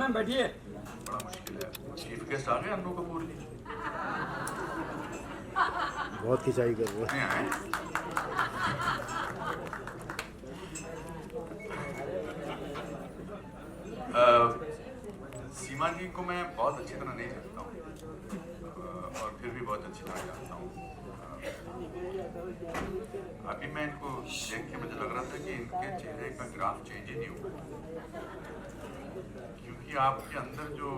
Ma'am बैठिए। बड़ा मुश्किल है। चीफ गेस्ट आ गए अन्नू कपूर जी? बहुत खिंचाई कर रहे हैं। नहीं आए? सीमा जी को मैं बहुत अच्छी तरह नहीं जानता हूँ और फिर भी बहुत अच्छी तरह जानता हूँ। अभी मैं इनको देख के मुझे लग रहा था कि इनके चेहरे का ग्राफ चेंज ही नहीं हुआ, क्योंकि आपके अंदर जो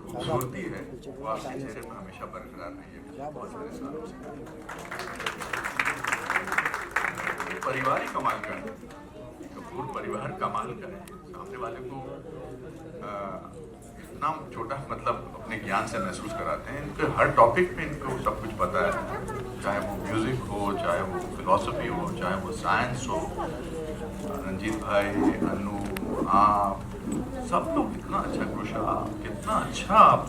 खूबसूरती है वो आपके चेहरे पर हमेशा बरकरार रही है बहुत सारे सालों से। परिवार ही कमाल का है, कपूर परिवार कमाल का है। सामने वाले को इतना छोटा मतलब अपने ज्ञान से महसूस कराते हैं। इनके हर टॉपिक पे इनको सब कुछ पता है, चाहे वो म्यूजिक हो, चाहे वो फिलॉसफी हो, चाहे वो साइंस हो। रंजीत भाई, अन्नू, आप सब लोग कितना अच्छा, कृषा कितना अच्छा आप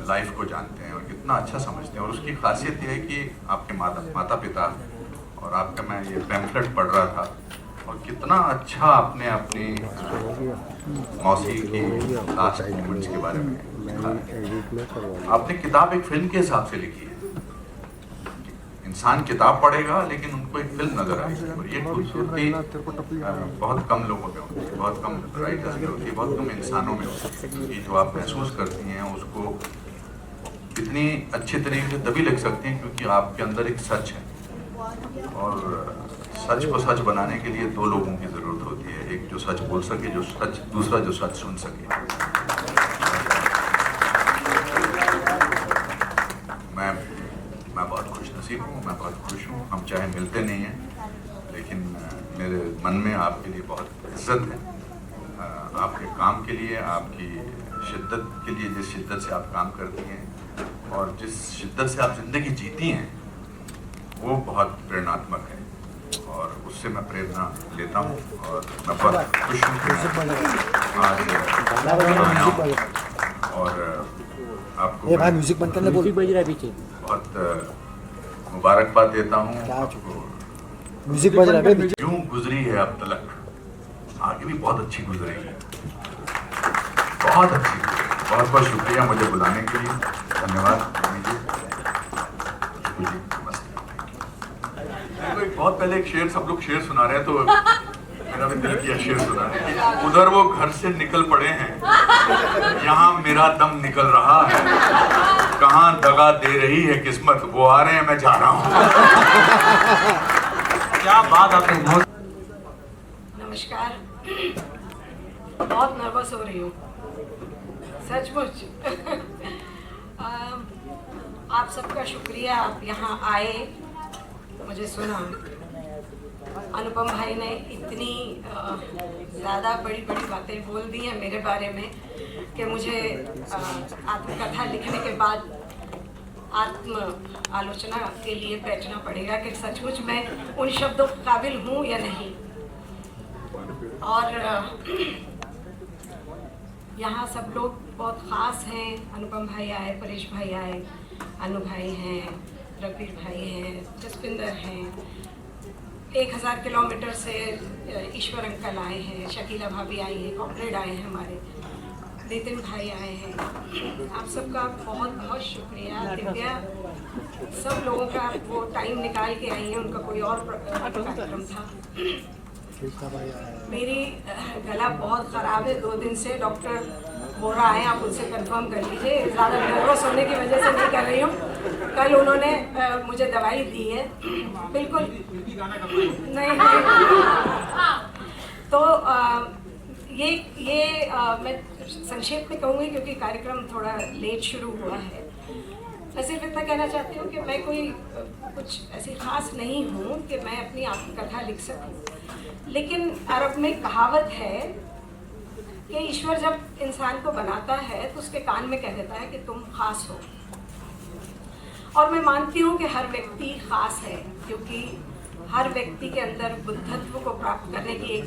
लाइफ को जानते हैं और कितना अच्छा समझते हैं। और उसकी खासियत यह है कि आपके माता पिता और आपका, मैं ये पैम्फलेट पढ़ रहा था और कितना अच्छा आपने अपनी मौसी की लास्ट मोमेंट्स के बारे में लिखा है। आपने किताब एक फिल्म के हिसाब से लिखी है। इंसान किताब पढ़ेगा लेकिन उनको एक फिल्म नजर आएगी, और ये खूबसूरती बहुत कम लोगों में होती है, बहुत कम राइटर्स में होती है, बहुत कम इंसानों में होती है। कि जो आप महसूस करती हैं उसको इतनी अच्छे तरीके से तभी लिख सकती हैं क्योंकि आपके अंदर एक सच है, और सच को सच बनाने के लिए दो लोगों की जरूरत होती है, एक जो सच बोल सके, जो सच, दूसरा जो सच सुन सके। मैं बहुत खुश नसीब हूँ, मैं बहुत खुश हूँ। हम चाहे मिलते नहीं हैं लेकिन मेरे मन में आपके लिए बहुत इज्जत है, आपके काम के लिए, आपकी शिद्दत के लिए, जिस शिद्दत से आप काम करती हैं और जिस शिद्दत से आप जिंदगी जीती हैं वो बहुत प्रेरणात्मक है, और उससे मैं प्रेरणा लेता हूँ। और मैं बहुत खुश हूँ कि आज आया हूँ और आपको म्यूजिक बंद करना, म्यूजिक बज रहा है पीछे। बहुत मुबारकबाद देता हूँ। म्यूजिक बज रहा है। यूं गुजरी है अब तलक, आगे भी बहुत अच्छी गुजरेगी, बहुत अच्छी। बहुत बहुत शुक्रिया मुझे बुलाने के लिए, धन्यवाद। बहुत पहले एक शेर, सब लोग शेर सुना रहे हैं तो मेरा भी दिल किया शेर सुनाने की। उधर वो घर से निकल पड़े हैं, यहाँ मेरा दम निकल रहा है, कहाँ दगा दे रही है किस्मत, वो आ रहे हैं मैं जा रहा हूँ। क्या बात आपने। नमस्कार, बहुत नर्वस हो रही हूँ सचमुच। आप सबका शुक्रिया, आप यहाँ आए, मुझे सुना। अनुपम भाई ने इतनी ज़्यादा बड़ी बड़ी बातें बोल दी हैं मेरे बारे में कि मुझे आत्मकथा लिखने के बाद आत्म आलोचना के लिए बैठना पड़ेगा कि सचमुच मैं उन शब्दों के काबिल हूँ या नहीं। और यहाँ सब लोग बहुत ख़ास हैं। अनुपम भाई आए, परेश भाई आए, अनु भाई हैं, रघुवीर भाई हैं, जसपिंदर हैं, 1000 किलोमीटर से ईश्वर अंकल आए हैं, शकीला भाभी आई हैं, कॉमरेड आए हैं हमारे, नितिन भाई आए हैं। आप सबका बहुत बहुत शुक्रिया। दिव्या, सब लोगों का वो टाइम निकाल के आई हैं, उनका कोई और कार्यक्रम था। मेरी गला बहुत ख़राब है 2 दिन से, डॉक्टर बोरा आए, आप उनसे कंफर्म कर लीजिए। ज़्यादा नर्वस होने की वजह से नहीं कर रही हूँ। कल उन्होंने मुझे दवाई दी है, बिल्कुल नहीं। तो ये मैं संक्षेप में कहूँगी क्योंकि कार्यक्रम थोड़ा लेट शुरू हुआ है। मैं सिर्फ इतना कहना चाहती हूँ कि मैं कोई कुछ ऐसी खास नहीं हूँ कि मैं अपनी आत्मकथा लिख सकूँ, लेकिन अरब में कहावत है कि ईश्वर जब इंसान को बनाता है तो उसके कान में कह देता है कि तुम खास हो। और मैं मानती हूँ कि हर व्यक्ति खास है, क्योंकि हर व्यक्ति के अंदर बुद्धत्व को प्राप्त करने की एक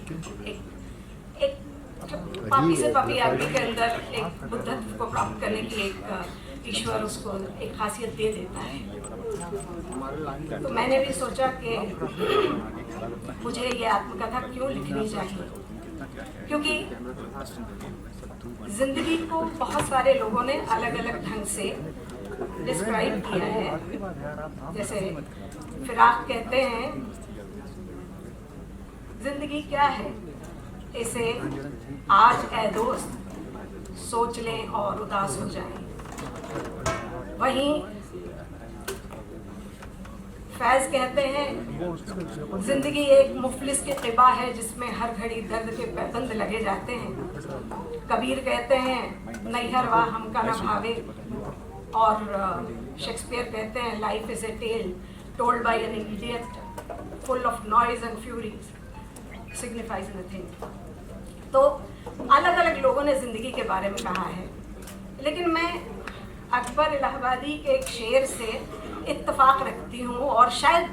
पापी से पापी आदमी के अंदर एक बुद्धत्व को प्राप्त करने की एक ईश्वर उसको एक खासियत दे देता है। तो मैंने भी सोचा कि मुझे ये आत्मकथा क्यों लिखनी चाहिए। क्योंकि जिंदगी को बहुत सारे लोगों ने अलग अलग ढंग से डिस्क्राइब किया है। जैसे फिराक कहते हैं, जिंदगी क्या है इसे आज ए दोस्त सोच लें और उदास हो जाएं। वहीं फैज कहते हैं, जिंदगी एक मुफलिस की क़िबा है जिसमें हर घड़ी दर्द के पैबंद लगे जाते हैं। कबीर कहते हैं, नैहर वाह हमका न भावे। और शेक्सपियर कहते हैं, life is a tale told by an idiot full of noise and furies signifies nothing. तो अलग अलग लोगों ने ज़िंदगी के बारे में कहा है, लेकिन मैं अकबर इलाहाबादी के एक शेर से इत्तेफाक रखती हूँ और शायद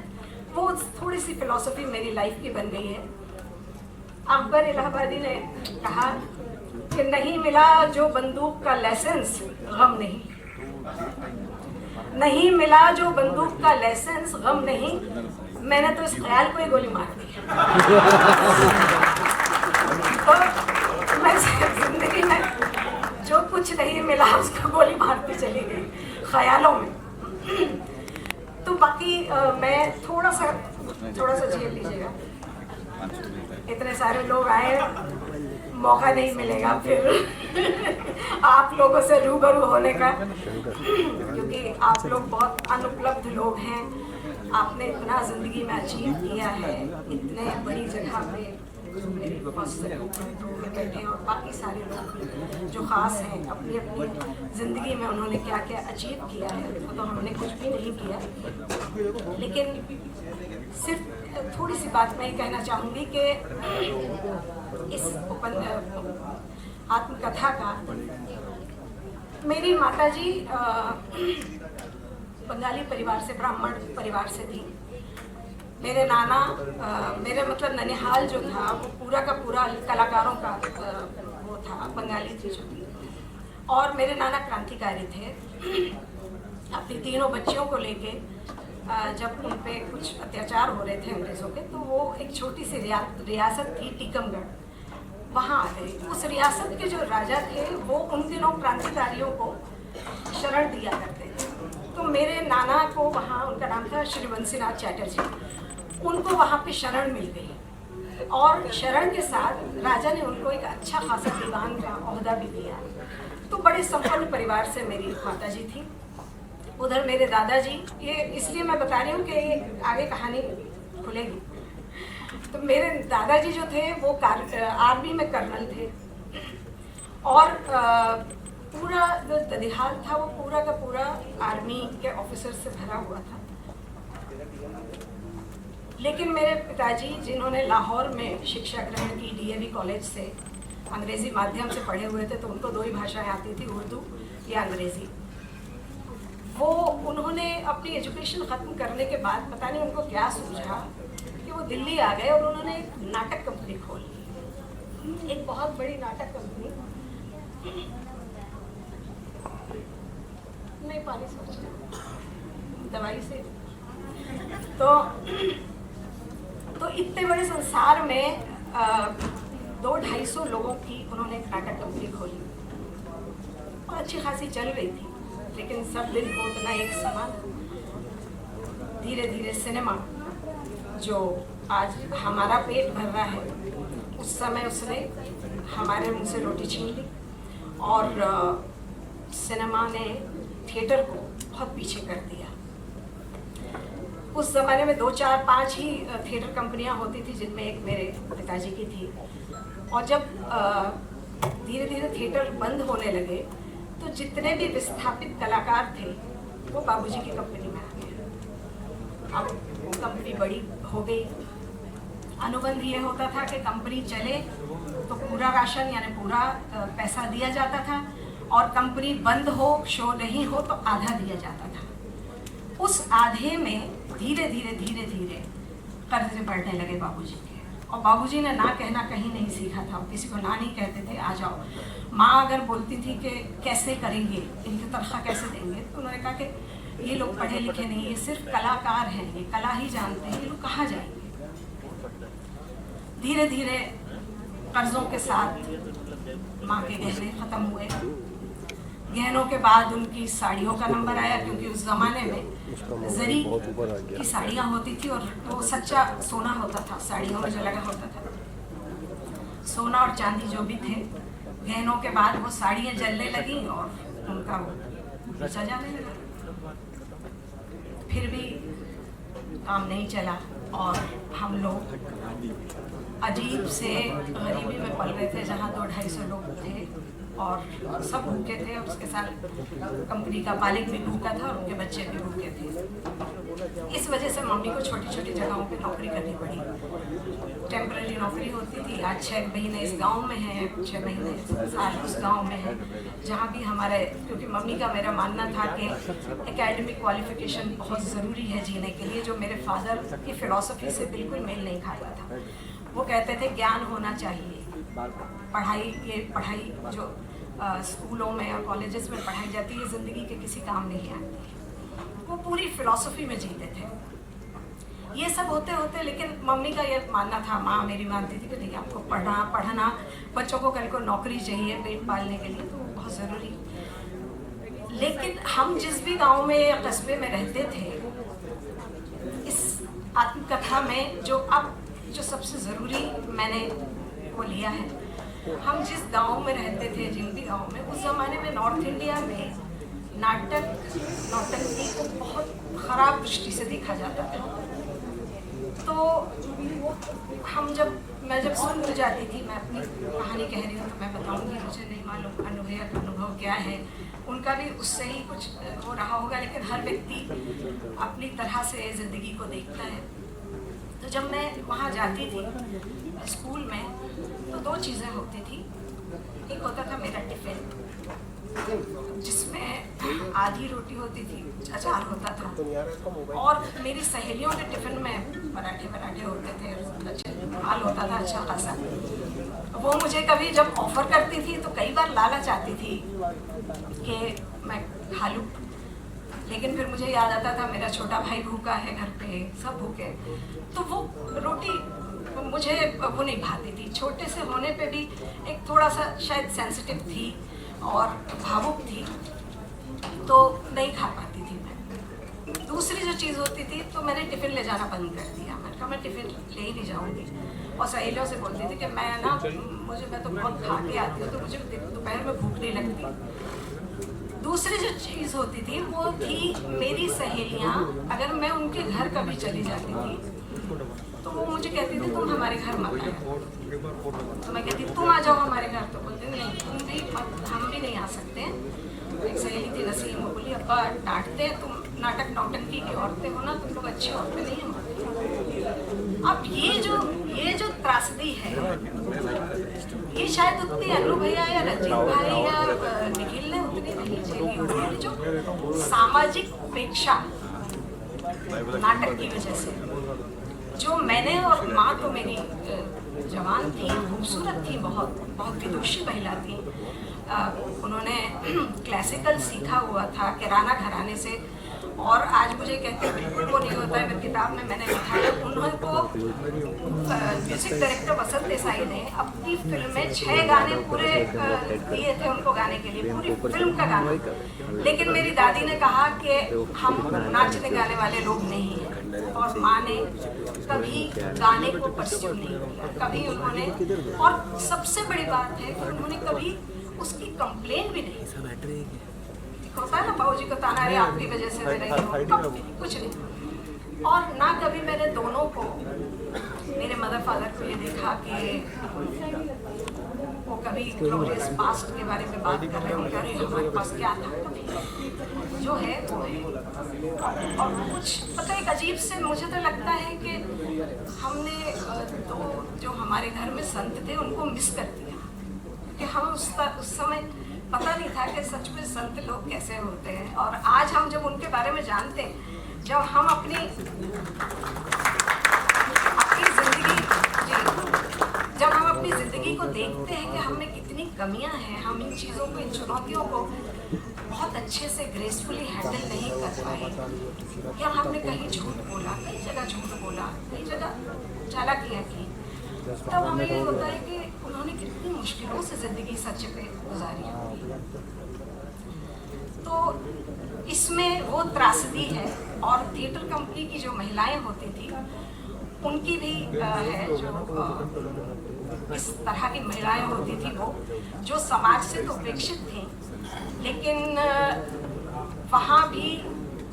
वो थोड़ी सी फिलॉसफी मेरी लाइफ की बन गई है। अकबर इलाहाबादी ने कहा कि नहीं मिला जो बंदूक का लाइसेंस गम नहीं, नहीं मिला जो बंदूक का लाइसेंस गम नहीं, मैंने तो इस ख्याल को ही गोली मार दी। तो मैं जिंदगी में जो कुछ नहीं मिला उसको गोली मारती चली गई ख्यालों में। तो बाकी मैं थोड़ा सा झेल लीजिएगा, इतने सारे लोग आए, मौका नहीं मिलेगा फिर आप लोगों से रूबरू होने का, क्योंकि आप लोग बहुत अनुपलब्ध लोग हैं। आपने इतना ज़िंदगी में अचीव किया है, इतने बड़ी जगह पे मेरे बैठे और बाकी सारे लोग जो ख़ास हैं, अपनी अपनी ज़िंदगी में उन्होंने क्या क्या अचीव किया है, वो तो हमने कुछ भी नहीं किया। लेकिन सिर्फ थोड़ी सी बात मैं ये कहना चाहूँगी कि इस आत्मकथा का, मेरी माताजी बंगाली परिवार से, ब्राह्मण परिवार से थी। मेरे नाना, मेरे मतलब ननिहाल जो था वो पूरा का पूरा कलाकारों का वो था, बंगाली थी जो थी। और मेरे नाना क्रांतिकारी थे। अपनी तीनों बच्चियों को लेके जब उन पे कुछ अत्याचार हो रहे थे अंग्रेज़ों के, तो वो एक छोटी सी रियासत थी टीकमगढ़, वहाँ आ गए। उस रियासत के जो राजा थे वो उन दिनों क्रांतिकारियों को शरण दिया करते थे। तो मेरे नाना को वहाँ, उनका नाम था श्री बंसीनाथ चैटर्जी, उनको वहाँ पे शरण मिल गई और शरण के साथ राजा ने उनको एक अच्छा खासा दीवान का ओहदा भी दिया। तो बड़े संपन्न परिवार से मेरी माताजी थी। उधर मेरे दादाजी, ये इसलिए मैं बता रही हूँ कि आगे कहानी खुलेगी। तो मेरे दादाजी जो थे वो आर्मी में कर्नल थे और पूरा जो ददिहाल था वो पूरा का पूरा आर्मी के ऑफिसर से भरा हुआ था। लेकिन मेरे पिताजी, जिन्होंने लाहौर में शिक्षा ग्रहण की डीएवी कॉलेज से, अंग्रेज़ी माध्यम से पढ़े हुए थे, तो उनको दो ही भाषाएं आती थी, उर्दू या अंग्रेज़ी। वो उन्होंने अपनी एजुकेशन ख़त्म करने के बाद पता नहीं उनको क्या सूझा कि वो दिल्ली आ गए और उन्होंने एक नाटक कंपनी खोल ली, एक बहुत बड़ी नाटक कंपनी। नहीं, पानी सोच दवाई से। तो इतने बड़े संसार में 200-250 लोगों की उन्होंने एक नाटक कंपनी खोली और अच्छी खासी चल रही थी, लेकिन सब दिन को उतना एक समान। धीरे धीरे सिनेमा, जो आज हमारा पेट भर रहा है, उस समय उसने हमारे मुंह से रोटी छीन ली और सिनेमा ने थिएटर को बहुत पीछे कर दिया। उस ज़माने में 2, 4, 5 ही थिएटर कंपनियां होती थी, जिनमें एक मेरे पिताजी की थी। और जब धीरे धीरे थिएटर बंद होने लगे तो जितने भी विस्थापित कलाकार थे वो बाबूजी की कंपनी में आ गए। अब कंपनी बड़ी हो गई। अनुबंध ये होता था कि कंपनी चले तो पूरा राशन यानी पूरा पैसा दिया जाता था, और कंपनी बंद हो, शो नहीं हो तो आधा दिया जाता था। उस आधे में धीरे धीरे कर्ज बढ़ने लगे बाबूजी के, और बाबूजी ने ना कहना कहीं नहीं सीखा था। किसी को ना नहीं कहते थे, आ जाओ। माँ अगर बोलती थी कि कैसे करेंगे, इनकी तनख्वाह कैसे देंगे, तो उन्होंने कहा कि ये लोग पढ़े लिखे नहीं, ये सिर्फ कलाकार हैं, ये कला ही जानते हैं, ये लोग कहाँ जाएंगे। धीरे धीरे कर्जों के साथ माँ के गहने ख़त्म हुए। गहनों के बाद उनकी साड़ियों का नंबर आया, क्योंकि उस ज़माने में जरी की साड़ियाँ होती थी और वो सच्चा सोना होता था साड़ियों में जो लगा होता था। सोना और चांदी जो भी थे, गहनों के बाद वो साड़ियाँ जलने लगी और उनका बेचा जाने लगा। फिर भी काम नहीं चला और हम लोग अजीब से गरीबी में पल रहे थे, जहाँ 200-250 लोग थे और सब भूखे थे। उसके साथ कंपनी का मालिक भी भूखा था और उनके बच्चे भी भूखे थे। इस वजह से मम्मी को छोटी छोटी जगहों पे नौकरी करनी पड़ी। टेम्पररी नौकरी होती थी। आज 6 महीने इस गांव में है, 6 महीने साल उस गांव में है, जहाँ भी हमारे, क्योंकि मम्मी का मेरा मानना था कि एकेडमिक क्वालिफिकेशन बहुत ज़रूरी है जीने के लिए, जो मेरे फादर की फ़िलॉसफी से बिल्कुल मेल नहीं खाता था। वो कहते थे ज्ञान होना चाहिए, पढ़ाई जो स्कूलों में और कॉलेजेस में पढ़ाई जाती है ज़िंदगी के किसी काम नहीं आती। वो पूरी फ़िलॉसफी में जीते थे। ये सब होते होते लेकिन मम्मी का ये मानना था, माँ मेरी मानती थी कि नहीं, आपको पढ़ना, बच्चों को कल को नौकरी चाहिए पेट पालने के लिए, तो वो बहुत ज़रूरी। लेकिन हम जिस भी गांव में या कस्बे में रहते थे, इस आत्मकथा में जो सबसे ज़रूरी मैंने वो लिया है, हम जिस गांव में रहते थे, जिन भी गांव में, उस ज़माने में नॉर्थ इंडिया में नौटंकी को बहुत ख़राब दृष्टि से देखा जाता था। तो मैं जब सुन जाती थी, मैं अपनी कहानी कह रही हूँ तो मैं बताऊँगी, मुझे नहीं मालूम अनुभव क्या है, उनका भी उससे ही कुछ हो रहा होगा, लेकिन हर व्यक्ति अपनी तरह से ज़िंदगी को देखता है। तो जब मैं वहाँ जाती थी स्कूल में, तो 2 चीज़ें होती थी। एक होता था मेरा टिफ़िन, जिसमें आधी रोटी होती थी, अचार होता था, और मेरी सहेलियों के टिफ़िन में पराठे होते थे, अच्छा माल होता था अच्छा खासा। वो मुझे कभी जब ऑफ़र करती थी तो कई बार लालच आती थी कि मैं खा लूँ, लेकिन फिर मुझे याद आता था मेरा छोटा भाई भूखा है, घर पे सब भूखे, तो वो रोटी मुझे वो नहीं भाती थी। छोटे से होने पे भी एक थोड़ा सा शायद सेंसिटिव थी और भावुक थी, तो नहीं खा पाती थी मैं। दूसरी जो चीज़ होती थी, तो मैंने टिफ़िन ले जाना बंद कर दिया। मैंने कहा मैं टिफ़िन ले ही नहीं जाऊँगी, और सहेलियों से बोलती थी कि मैं तो बहुत खा के आती हूँ, तो मुझे दोपहर में भूख नहीं लगती। दूसरी जो चीज़ होती थी वो थी मेरी सहेलियाँ, अगर मैं उनके घर कभी चली जाती थी तो वो मुझे कहती थी तुम हमारे घर मत आओ। तो मैं कहती तुम आ जाओ हमारे घर, तो बोलते नहीं तुम भी मत, हम भी नहीं आ सकते। एक सहेली थी नसीम, वो बोली अब्बा डांटते, तुम नाटक नौटंकी की औरतें हो ना, तुम लोग अच्छी औरतें नहीं हो। अब ये जो त्रासदी है, ये शायद उतनी अन्नू भैया या रंजीत भाई या निखिल ने उतनी नहीं झेली होगी। जो सामाजिक उपेक्षा नाटक की वजह से, जो मैंने, और माँ तो मेरी जवान थी, खूबसूरत थी, बहुत विदुषी महिला थी। उन्होंने क्लासिकल सीखा हुआ था किराना घराने से, और आज मुझे कहते बिल्कुल वो नहीं होता है। किताब में मैंने लिखा है, उन्होंने को म्यूजिक डायरेक्टर वसंत देसाई ने अपनी फिल्म में 6 गाने पूरे दिए थे उनको गाने के लिए, पूरी फिल्म का गाना। लेकिन मेरी दादी ने कहा कि हम नाचने गाने वाले लोग नहीं हैं, और माँ ने कभी गाने को परस्यू नहीं किया, कभी उन्होंने, और सबसे बड़ी बात है कि उन्होंने कभी उसकी कंप्लेन भी नहीं। होता है ना बाबूजी को ताना, अरे आपकी वजह से दे रही हूँ, कुछ नहीं। और ना कभी मैंने दोनों को, मेरे मदर फादर को ये देखा कि वो कभी ग्लोरियस पास्ट के बारे में बात कर रहे होंगे, अरे हमारे पास क्या था, कभी जो है वो है। और कुछ पता एक अजीब से मुझे तो लगता है कि हमने तो जो हमारे घर में संत थे उनको मिस कर दिया, कि हम उस समय पता नहीं था कि सच में संत लोग कैसे होते हैं। और आज हम जब उनके बारे में जानते हैं, जब हम अपनी ज़िंदगी को देखते हैं कि हम में कितनी कमियां हैं, हम इन चीज़ों को, इन चुनौतियों को बहुत अच्छे से ग्रेसफुली हैंडल नहीं कर पाए, या हमने कहीं झूठ बोला, कई जगह झूठ बोला, कई जगह चालाकियाँ की, तब हमें ये होता है कि उन्होंने कितनी मुश्किलों से जिंदगी सच पे गुजारी होगी। तो इसमें वो त्रासदी है। और थिएटर कंपनी की जो महिलाएं होती थी उनकी भी है, जो इस तरह की महिलाएं होती थी वो जो समाज से तो उपेक्षित थी, लेकिन वहाँ भी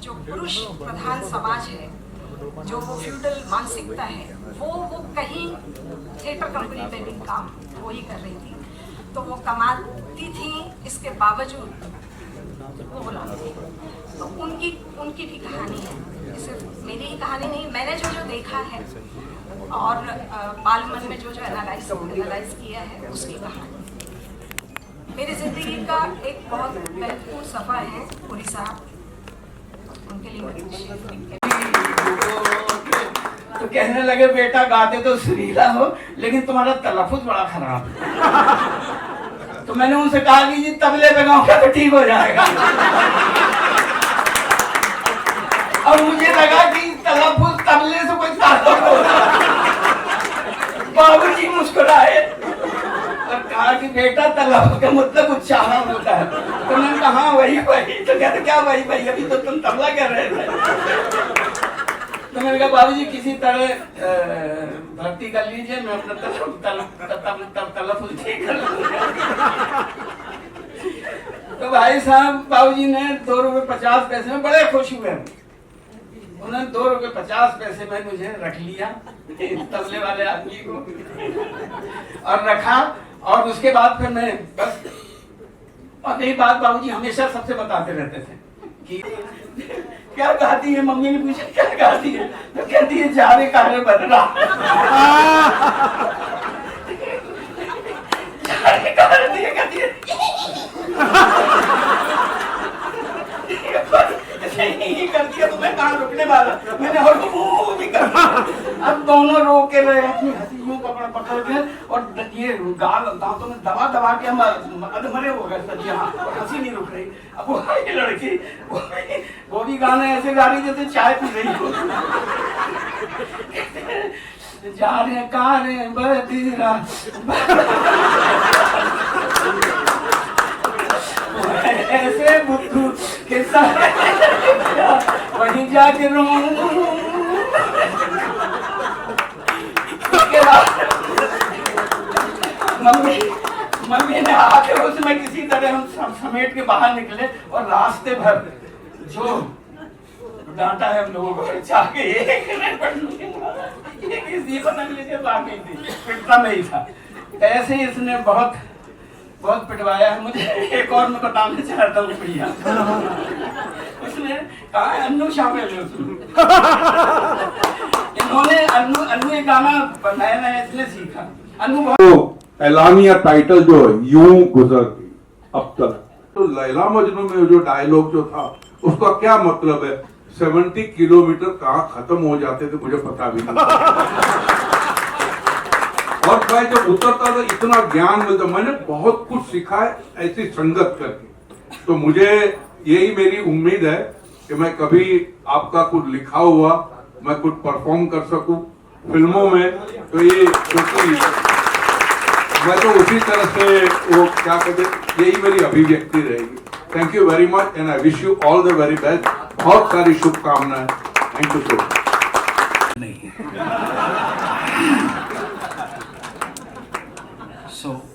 जो पुरुष प्रधान समाज है, जो वो फ्यूडल मानसिकता है, वो कहीं थिएटर कंपनी में भी काम वो ही कर रही थी। तो वो कमाती थी, इसके बावजूद वो गुलाम थी। तो उनकी भी कहानी है, सिर्फ मेरी ही कहानी नहीं, मैंने जो देखा है और बालमन में जो एनालाइज किया है उसकी कहानी। मेरी जिंदगी का एक बहुत महत्वपूर्ण सफर है पुरी साहब, उनके लिए मैं तो कहने लगे बेटा गाते तो सुरीला हो लेकिन तुम्हारा तलफ़ुज़ बड़ा खराब है। तो मैंने उनसे कहा कि जी तबले पे गाऊंगा तो ठीक हो जाएगा। अब मुझे लगा कि तलफ़ुज़ तबले से कोई ताल्लुक होगा। बाबूजी मुस्कुराए और कहा कि बेटा तलफ़ुज़ का मतलब उच्चारण होता है। तो मैंने कहा वही। तो कहते क्या वही, अभी तो तुम तबला कर रहे थे। तो मैंने कहा बाबूजी किसी तरह भर्ती कर लीजिए, मैं अपना तलफ़ुज़ ठीक कर लूँगा। तो भाई साहब बाबूजी ने 2 रुपये 50 पैसे में बड़े खुश हुए। उन्होंने 2 रुपये 50 पैसे में मुझे रख लिया, तबले वाले आदमी को, और रखा। और उसके बाद फिर मैं बस, और यही बात बाबूजी हमेशा सबसे बताते रहते थे कि क्या गाती है। मम्मी ने पूछा क्या गाती है, तो कहती है जावे कारे बदला। कहती है नहीं करती है तो मैं कहाँ रुकने वाला। मैंने और भी कर, अब दोनों रो के रहे, अपनी हंसी यूं पकड़ के और ये गाल दांतों में दबा के हम अधमरे हो गए सर यहाँ, और हंसी नहीं रुक रही। अब वो ये लड़की वो भी गाना ऐसे गा रही जैसे चाय पी रही हो। जा रहे कारे बदरा ऐसे बुद्धू के साथ वहीं जाके रो। मम्मी ने आके उसमें किसी तरह हम समेट के बाहर निकले और रास्ते भर जो डांटा है हम लोगों को जाके पता नहीं बाकी थी, पिटता नहीं था। ऐसे ही इसने बहुत पिटवाया है मुझे। एक और मैं बताना चाहता हूँ प्रिया, उसने कहा अन्नू शामिल है उसमें। इन्होंने अन्नू एक गाना नया इसने सीखा। अन्नू तो एलानिया टाइटल जो है यूं गुजर गई अब तक, तो लैला मजनू में जो डायलॉग जो था उसका क्या मतलब है? 70 किलोमीटर कहाँ खत्म हो जाते थे मुझे पता भी नहीं। और मैं जब उतरता था इतना ज्ञान मिलता, मैंने बहुत कुछ सीखा है ऐसी संगत करके। तो मुझे यही मेरी उम्मीद है कि मैं कभी आपका कुछ लिखा हुआ मैं कुछ परफॉर्म कर सकूं फिल्मों में। तो ये क्योंकि मैं तो उसी तरह से वो क्या कहते, यही मेरी अभिव्यक्ति रहेगी। Thank you very much and I wish you all the very best. बहुत सारी शुभकामनाएं। Thank you so much.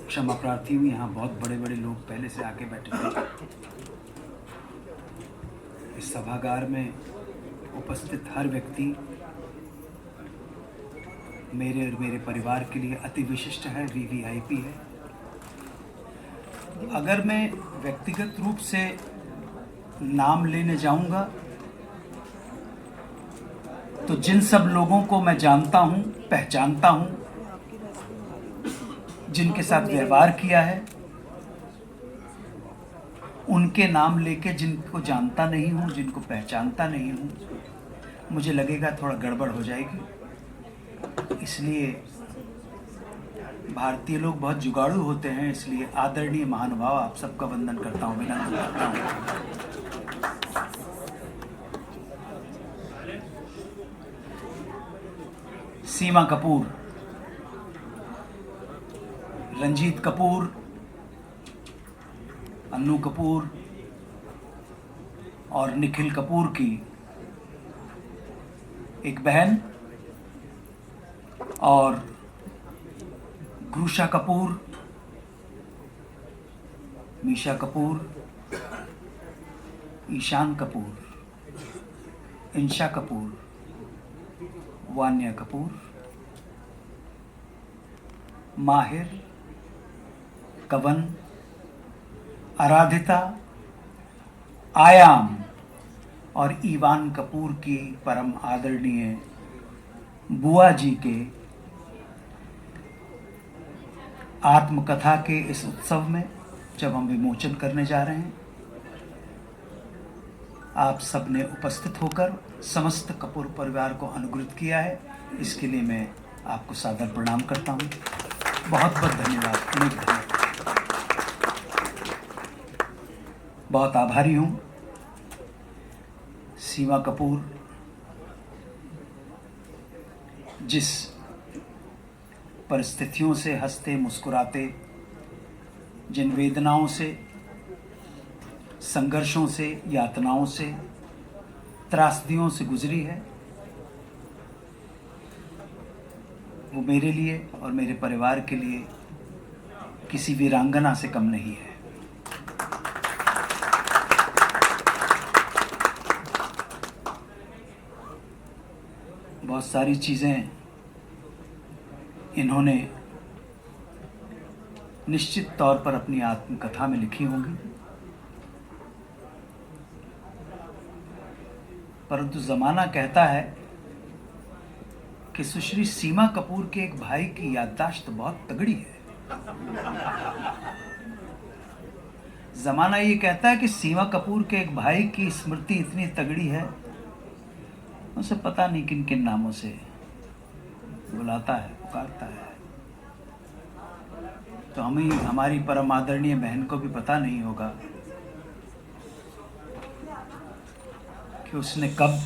क्षमा प्रार्थी हूँ, यहाँ बहुत बड़े बड़े लोग पहले से आके बैठे थे। इस सभागार में उपस्थित हर व्यक्ति मेरे और मेरे परिवार के लिए अति विशिष्ट है, वीवीआईपी है। अगर मैं व्यक्तिगत रूप से नाम लेने जाऊंगा तो जिन सब लोगों को मैं जानता हूं, पहचानता हूं, जिनके साथ व्यवहार किया है, उनके नाम लेके जिनको जानता नहीं हूं, जिनको पहचानता नहीं हूं, मुझे लगेगा थोड़ा गड़बड़ हो जाएगी। इसलिए भारतीय लोग बहुत जुगाड़ू होते हैं, इसलिए आदरणीय महानुभाव आप सबका वंदन करता हूं, विनम्र करता हूं। सीमा कपूर रंजीत कपूर, अन्नू कपूर और निखिल कपूर की एक बहन और ग्रूशा कपूर, मीशा कपूर, ईशान कपूर, इंशा कपूर, वान्या कपूर, माहिर, कवन, आराधिता, आयाम और ईवान कपूर की परम आदरणीय बुआ जी के आत्मकथा के इस उत्सव में जब हम विमोचन करने जा रहे हैं, आप सबने उपस्थित होकर समस्त कपूर परिवार को अनुग्रहित किया है, इसके लिए मैं आपको सादर प्रणाम करता हूँ। बहुत बहुत धन्यवाद, अनेक धन्यवाद। बहुत आभारी हूँ सीमा कपूर, जिस परिस्थितियों से हंसते मुस्कुराते, जिन वेदनाओं से, संघर्षों से, यातनाओं से, त्रासदियों से गुजरी है, वो मेरे लिए और मेरे परिवार के लिए किसी वीरांगना से कम नहीं है। बहुत सारी चीज़ें इन्होंने निश्चित तौर पर अपनी आत्मकथा में लिखी होंगी, परंतु ज़माना कहता है कि सुश्री सीमा कपूर के एक भाई की याददाश्त बहुत तगड़ी है। ज़माना ये कहता है कि सीमा कपूर के एक भाई की स्मृति इतनी तगड़ी है, उसे पता नहीं किन किन नामों से बुलाता है, पुकारता है। तो हमारी परम आदरणीय बहन को भी पता नहीं होगा कि उसने कब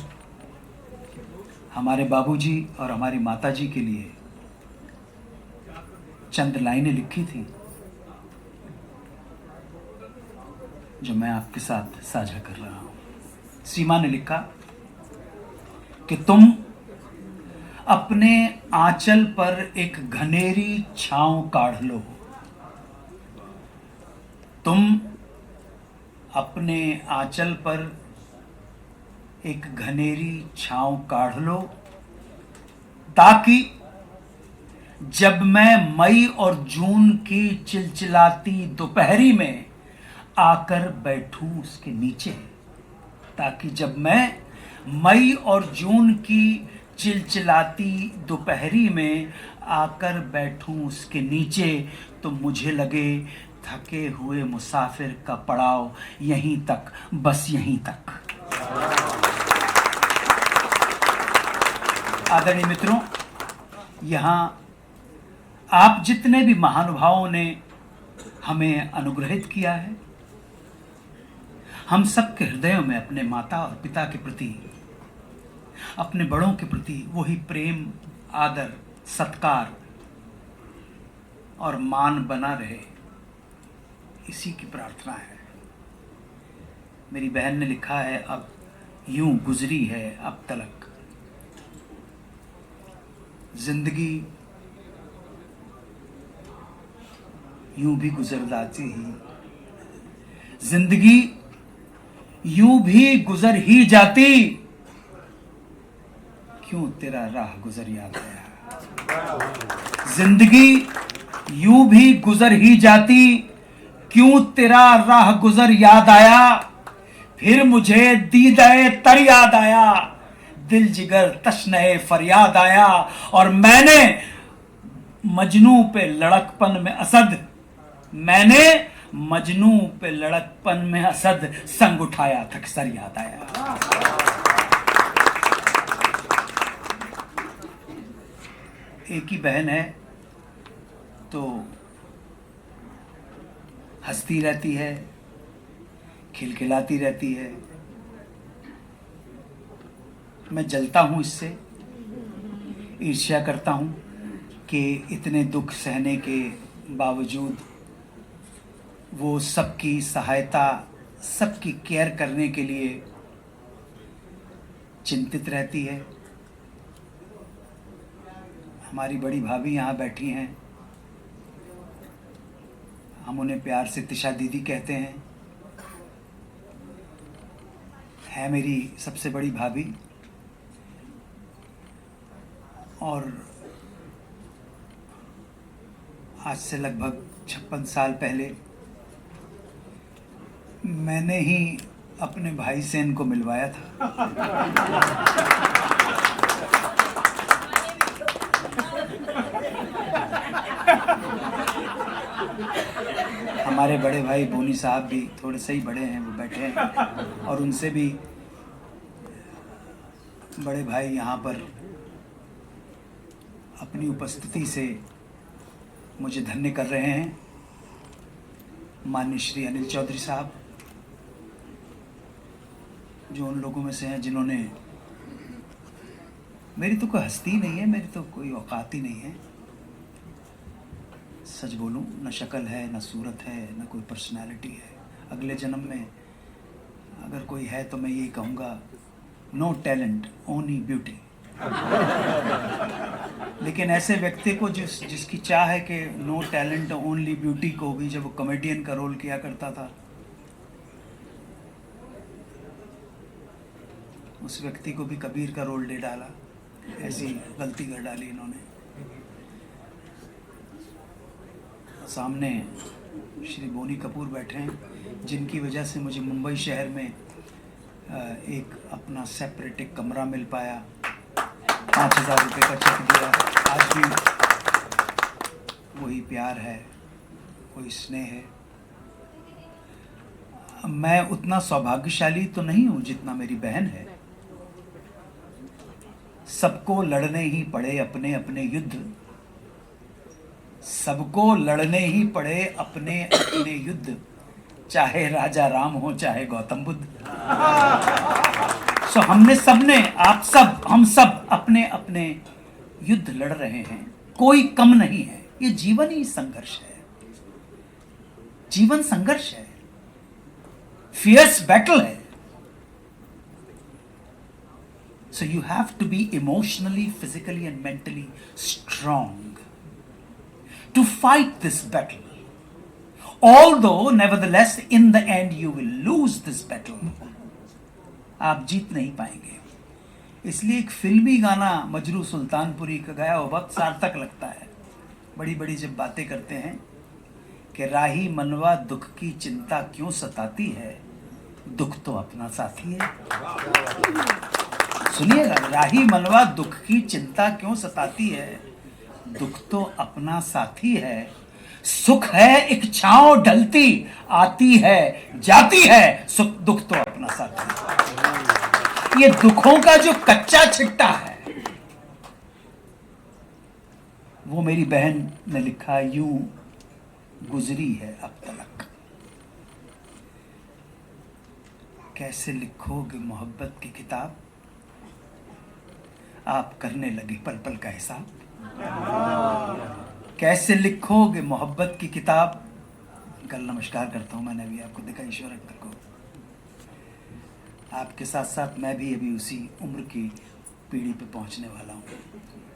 हमारे बाबूजी और हमारी माताजी के लिए चंद लाइनें लिखी थी, जो मैं आपके साथ साझा कर रहा हूं। सीमा ने लिखा कि तुम अपने आंचल पर एक घनेरी छांव काढ़ लो, तुम अपने आंचल पर एक घनेरी छांव काढ़ लो, ताकि जब मैं मई और जून की चिलचिलाती दोपहरी में आकर बैठूं उसके नीचे, ताकि जब मैं मई और जून की चिलचिलाती दोपहरी में आकर बैठूं उसके नीचे, तो मुझे लगे थके हुए मुसाफिर का पड़ाव यहीं तक, बस यहीं तक। आदरणीय मित्रों, यहाँ आप जितने भी महानुभावों ने हमें अनुग्रहित किया है, हम सबके हृदयों में अपने माता और पिता के प्रति, अपने बड़ों के प्रति वही प्रेम, आदर, सत्कार और मान बना रहे, इसी की प्रार्थना है। मेरी बहन ने लिखा है, अब यूं गुजरी है अब तलक जिंदगी, यूं भी गुजर जाती ही जिंदगी, यूं भी गुजर ही जाती, क्यों तेरा राह गुजर याद आया। जिंदगी यूं भी गुजर ही जाती, क्यों तेरा राह गुजर याद आया। फिर मुझे दीदाए तर याद आया, दिल जिगर तशनए फरियाद आया, और मैंने मजनू पे लड़कपन में असद, मैंने मजनू पे लड़कपन में असद संग उठाया थकसर याद आया। एक ही बहन है तो हंसती रहती है, खिलखिलाती रहती है। मैं जलता हूँ इससे, ईर्ष्या करता हूँ कि इतने दुख सहने के बावजूद वो सबकी सहायता, सबकी केयर करने के लिए चिंतित रहती है। हमारी बड़ी भाभी यहाँ बैठी हैं, हम उन्हें प्यार से तिशा दीदी कहते हैं। है मेरी सबसे बड़ी भाभी, और आज से लगभग 56 साल पहले मैंने ही अपने भाई से इनको मिलवाया था। हमारे बड़े भाई बोनी साहब भी थोड़े से ही बड़े हैं, वो बैठे हैं, और उनसे भी बड़े भाई यहाँ पर अपनी उपस्थिति से मुझे धन्य कर रहे हैं। माननीय श्री अनिल चौधरी साहब, जो उन लोगों में से हैं जिन्होंने, मेरी तो कोई हस्ती नहीं है, मेरी तो कोई औकात ही नहीं है, सच बोलूं, न शक्ल है, न सूरत है, न कोई पर्सनालिटी है। अगले जन्म में अगर कोई है तो मैं यही कहूँगा, नो टैलेंट ओनली ब्यूटी। लेकिन ऐसे व्यक्ति को जिसकी चाह है कि नो टैलेंट ओनली ब्यूटी को भी, जब वो कॉमेडियन का रोल किया करता था, उस व्यक्ति को भी कबीर का रोल दे डाला। ऐसी गलती कर डाली इन्होंने। सामने श्री बोनी कपूर बैठे हैं, जिनकी वजह से मुझे मुंबई शहर में एक अपना सेपरेट एक कमरा मिल पाया। 5000 रुपये का चेक दिया। आज भी वही प्यार है, वही स्नेह है। मैं उतना सौभाग्यशाली तो नहीं हूँ जितना मेरी बहन है। सबको लड़ने ही पड़े अपने अपने युद्ध, सबको लड़ने ही पड़े अपने अपने युद्ध, चाहे राजा राम हो चाहे गौतम बुद्ध। सो हमने सबने, आप सब, हम सब अपने अपने युद्ध लड़ रहे हैं, कोई कम नहीं है। ये जीवन ही संघर्ष है, जीवन संघर्ष है, फियर्स बैटल है। So you have to be emotionally, physically and mentally strong to fight this battle. Although, nevertheless, in the end you will lose this battle. आप जीत नहीं पाएंगे। इसलिए एक फिल्मी गाना मजरू सुल्तानपुरी का गाया वो बहुत सार्थक लगता है। बड़ी बड़ी जब बातें करते हैं कि राही मनवा दुख की चिंता क्यों सताती है, दुख तो अपना साथी है। सुनिएगा, राही मनवा दुख की चिंता क्यों सताती है, दुख तो अपना साथी है। सुख है एक छांव ढलती, आती है जाती है, सुख दुख तो अपना साथी है। ये दुखों का जो कच्चा छिट्टा है, वो मेरी बहन ने लिखा, यूं गुजरी है अब तलक। कैसे लिखोगे मोहब्बत की किताब, आप करने लगे पल पल का हिसाब। कैसे लिखोगे मोहब्बत की किताब। कल नमस्कार करता हूँ, मैंने भी आपको देखा ईश्वर अंकल को। आपके साथ साथ मैं भी अभी उसी उम्र की पीढ़ी पे पहुँचने वाला हूँ।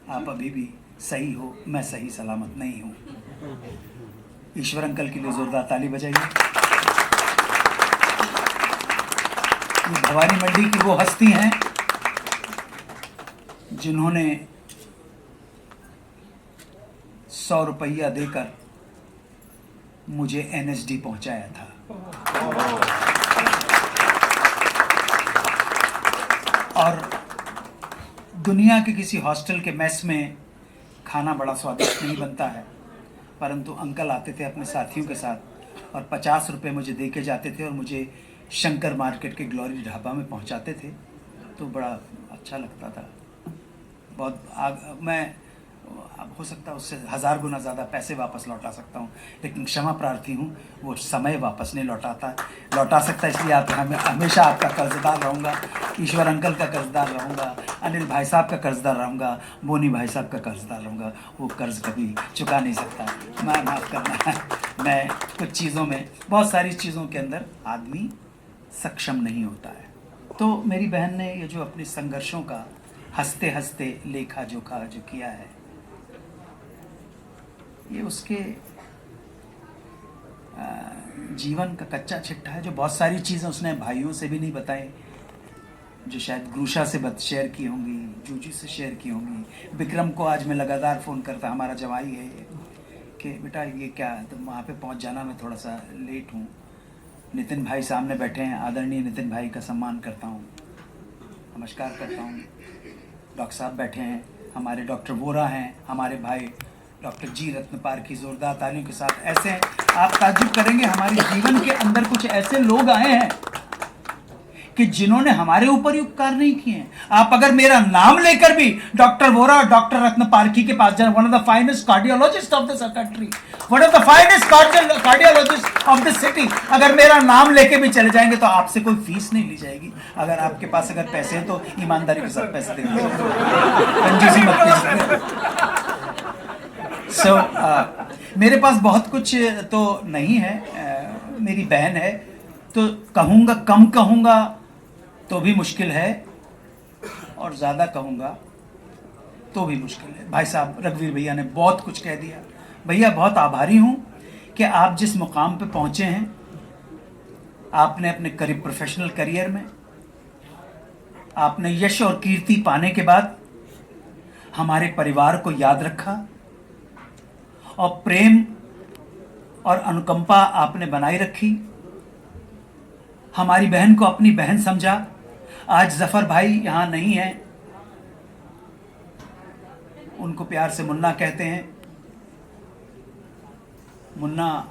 आप अभी भी सही हो, मैं सही सलामत नहीं हूँ। ईश्वर अंकल के लिए जोरदार ताली बजाइए। ये भवानी मंडी की वो हस्ती हैं जिन्होंने 100 रुपया देकर मुझे NSD पहुंचाया था। और दुनिया के किसी हॉस्टल के मेस में खाना बड़ा स्वादिष्ट नहीं बनता है, परंतु अंकल आते थे अपने साथियों के साथ और 50 रुपये मुझे दे के जाते थे और मुझे शंकर मार्केट के ग्लोरी ढाबा में पहुंचाते थे। तो बड़ा अच्छा लगता था। मैं हो सकता है उससे 1000 गुना ज़्यादा पैसे वापस लौटा सकता हूँ, लेकिन क्षमा प्रार्थी हूँ, वो समय वापस नहीं लौटा सकता। इसलिए आप हमेशा आपका कर्जदार रहूँगा। ईश्वर अंकल का कर्जदार रहूँगा, अनिल भाई साहब का कर्जदार रहूँगा, बोनी भाई साहब का कर्जदार रहूँगा। वो कर्ज कभी चुका नहीं सकता। मैं माफ़ करना, मैं कुछ चीज़ों में, बहुत सारी चीज़ों के अंदर आदमी सक्षम नहीं होता है। तो मेरी बहन ने ये जो अपने संघर्षों का हंसते हंसते लेखा जोखा जो किया है, ये उसके जीवन का कच्चा चिट्ठा है। जो बहुत सारी चीज़ें उसने भाइयों से भी नहीं बताई, जो शायद ग्रूशा से शेयर की होंगी, जूजी से शेयर की होंगी। विक्रम को आज मैं लगातार फ़ोन करता, हमारा जवाई है ये, कि बेटा ये क्या, तो वहाँ पे पहुँच जाना, मैं थोड़ा सा लेट हूँ। नितिन भाई सामने बैठे हैं, आदरणीय नितिन भाई का सम्मान करता हूँ, नमस्कार करता हूँ। डॉक्टर साहब बैठे हैं, हमारे डॉक्टर वोरा हैं, हमारे भाई डॉक्टर जी रत्नपाल की जोरदार तालियों के साथ। ऐसे आप ताज्जुब करेंगे, हमारे जीवन के अंदर कुछ ऐसे लोग आए हैं कि जिन्होंने हमारे ऊपर ही उपकार नहीं किए हैं। आप अगर मेरा नाम लेकर भी डॉक्टर वोरा और डॉक्टर रत्नपारखी के पास जाए, one of the finest cardiologist of this country, one of the finest cardiologist of this city, अगर मेरा नाम लेके भी चले जाएंगे तो आपसे कोई फीस नहीं ली जाएगी। अगर आपके पास अगर पैसे हैं तो ईमानदारी के साथ पैसे देंगे, कंजूसी मत कीजिए। So, मेरे पास बहुत कुछ तो नहीं है, मेरी बहन है, तो कहूँगा, कम कहूँगा तो भी मुश्किल है, और ज़्यादा कहूँगा तो भी मुश्किल है। भाई साहब रघुवीर भैया ने बहुत कुछ कह दिया। भैया बहुत आभारी हूँ कि आप जिस मुकाम पे पहुँचे हैं, आपने अपने करीब प्रोफेशनल करियर में आपने यश और कीर्ति पाने के बाद हमारे परिवार को याद रखा, और प्रेम और अनुकंपा आपने बनाए रखी, हमारी बहन को अपनी बहन समझा। आज जफर भाई यहाँ नहीं है, उनको प्यार से मुन्ना कहते हैं। मुन्ना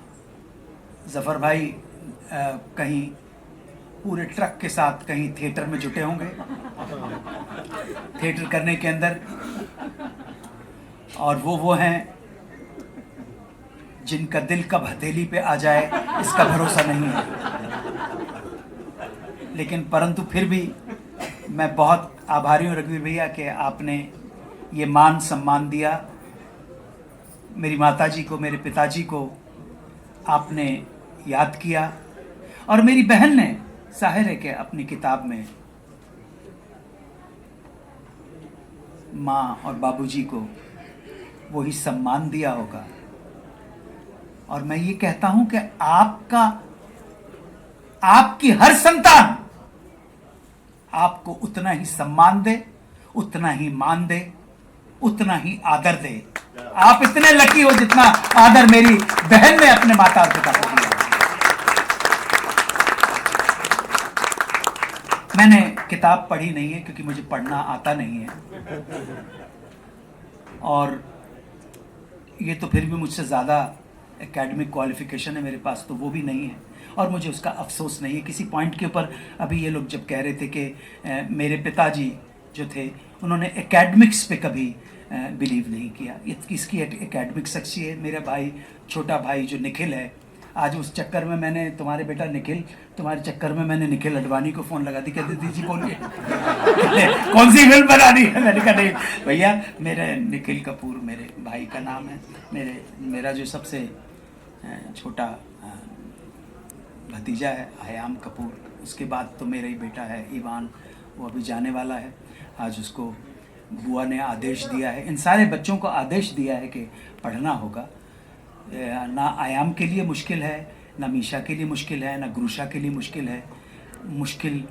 जफर भाई कहीं पूरे ट्रक के साथ कहीं थिएटर में जुटे होंगे, थिएटर करने के अंदर, और वो हैं जिनका दिल कब हथेली पे आ जाए इसका भरोसा नहीं है। लेकिन परंतु फिर भी मैं बहुत आभारी हूँ रघुवीर भैया कि आपने ये मान सम्मान दिया। मेरी माताजी को, मेरे पिताजी को आपने याद किया, और मेरी बहन ने जाहिर है कि अपनी किताब में माँ और बाबूजी को वही सम्मान दिया होगा। और मैं ये कहता हूं कि आपकी हर संतान आपको उतना ही सम्मान दे, उतना ही मान दे, उतना ही आदर दे। आप इतने लकी हो जितना आदर मेरी बहन ने अपने माता और पिता को दिया। मैंने किताब पढ़ी नहीं है क्योंकि मुझे पढ़ना आता नहीं है, और ये तो फिर भी मुझसे ज़्यादा एकेडमिक क्वालिफिकेशन है मेरे पास, तो वो भी नहीं है, और मुझे उसका अफसोस नहीं है किसी पॉइंट के ऊपर। अभी ये लोग जब कह रहे थे कि मेरे पिताजी जो थे उन्होंने एकेडमिक्स पे कभी बिलीव नहीं किया, इसकी एकेडमिक सच्ची है। मेरा भाई, छोटा भाई जो निखिल है, आज उस चक्कर में मैंने, तुम्हारे बेटा निखिल, तुम्हारे चक्कर में मैंने निखिल अडवाणी को फ़ोन लगा दी, कहते दीदी बोलिए कौन सी फिल्म बनानी है। मैंने कहा नहीं भैया, मेरे निखिल कपूर मेरे भाई का नाम है। मेरा जो सबसे छोटा भतीजा है आयाम कपूर, उसके बाद तो मेरा ही बेटा है ईवान, वो अभी जाने वाला है। आज उसको बुआ ने आदेश दिया है, इन सारे बच्चों को आदेश दिया है कि पढ़ना होगा। ना आयाम के लिए मुश्किल है, ना मीशा के लिए मुश्किल है, ना ग्रूशा के लिए मुश्किल है। मुश्किल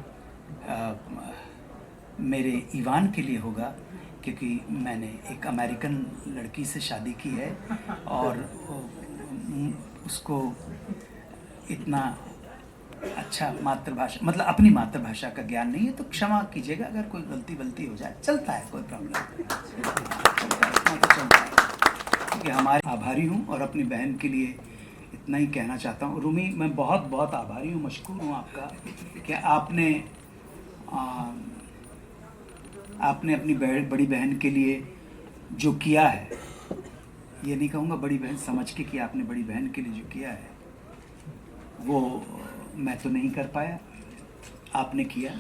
मेरे ईवान के लिए होगा, क्योंकि मैंने एक अमेरिकन लड़की से शादी की है, और उसको इतना अच्छा मातृभाषा, मतलब अपनी मातृभाषा का ज्ञान नहीं है, तो क्षमा कीजिएगा अगर कोई गलती हो जाए, चलता है, कोई प्रॉब्लम नहीं। कि हमारे आभारी हूँ, और अपनी बहन के लिए इतना ही कहना चाहता हूँ। रूमी, मैं बहुत बहुत आभारी हूँ, मशकूर हूँ आपका कि आपने अपनी बड़ी बहन के लिए जो किया है, ये नहीं कहूँगा बड़ी बहन समझ के कि आपने बड़ी बहन के लिए जो किया है वो मैं तो नहीं कर पाया, आपने किया।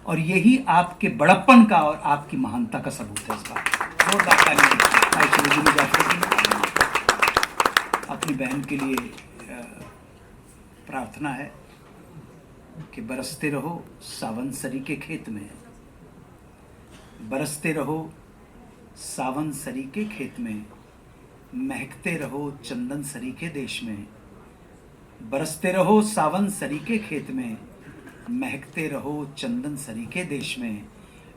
और यही आपके बड़प्पन का और आपकी महानता का सबूत है। इस बात जोरदार तालियां भाई शिवजी मुजाफर के लिए। अपनी बहन के लिए प्रार्थना है कि बरसते रहो सावन सरी के खेत में, बरसते रहो सावन सरी के खेत में, महकते रहो चंदन सरी के देश में, बरसते रहो सावन सरी के खेत में, महकते रहो चंदन सरी के देश में।